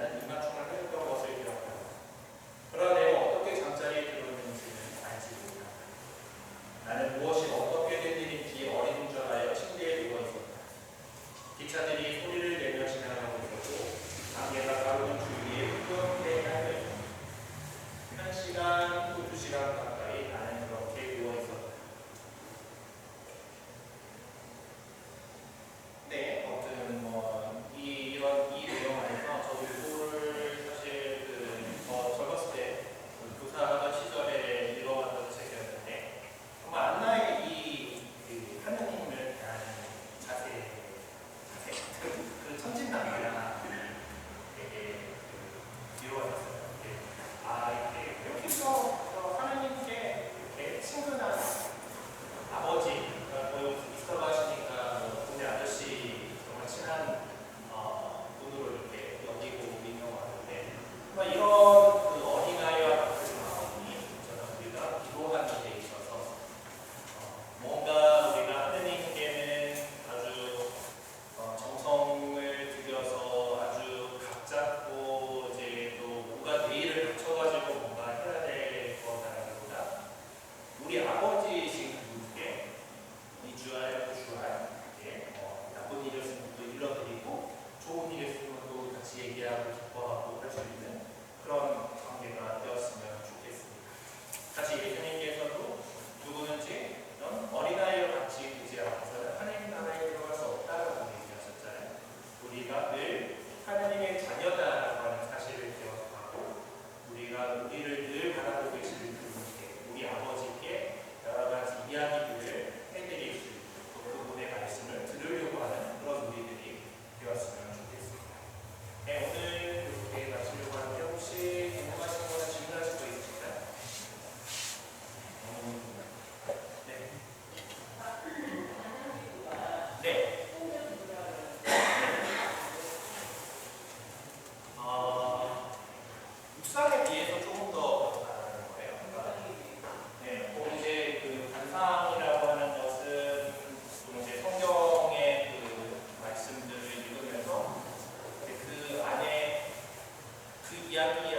이야기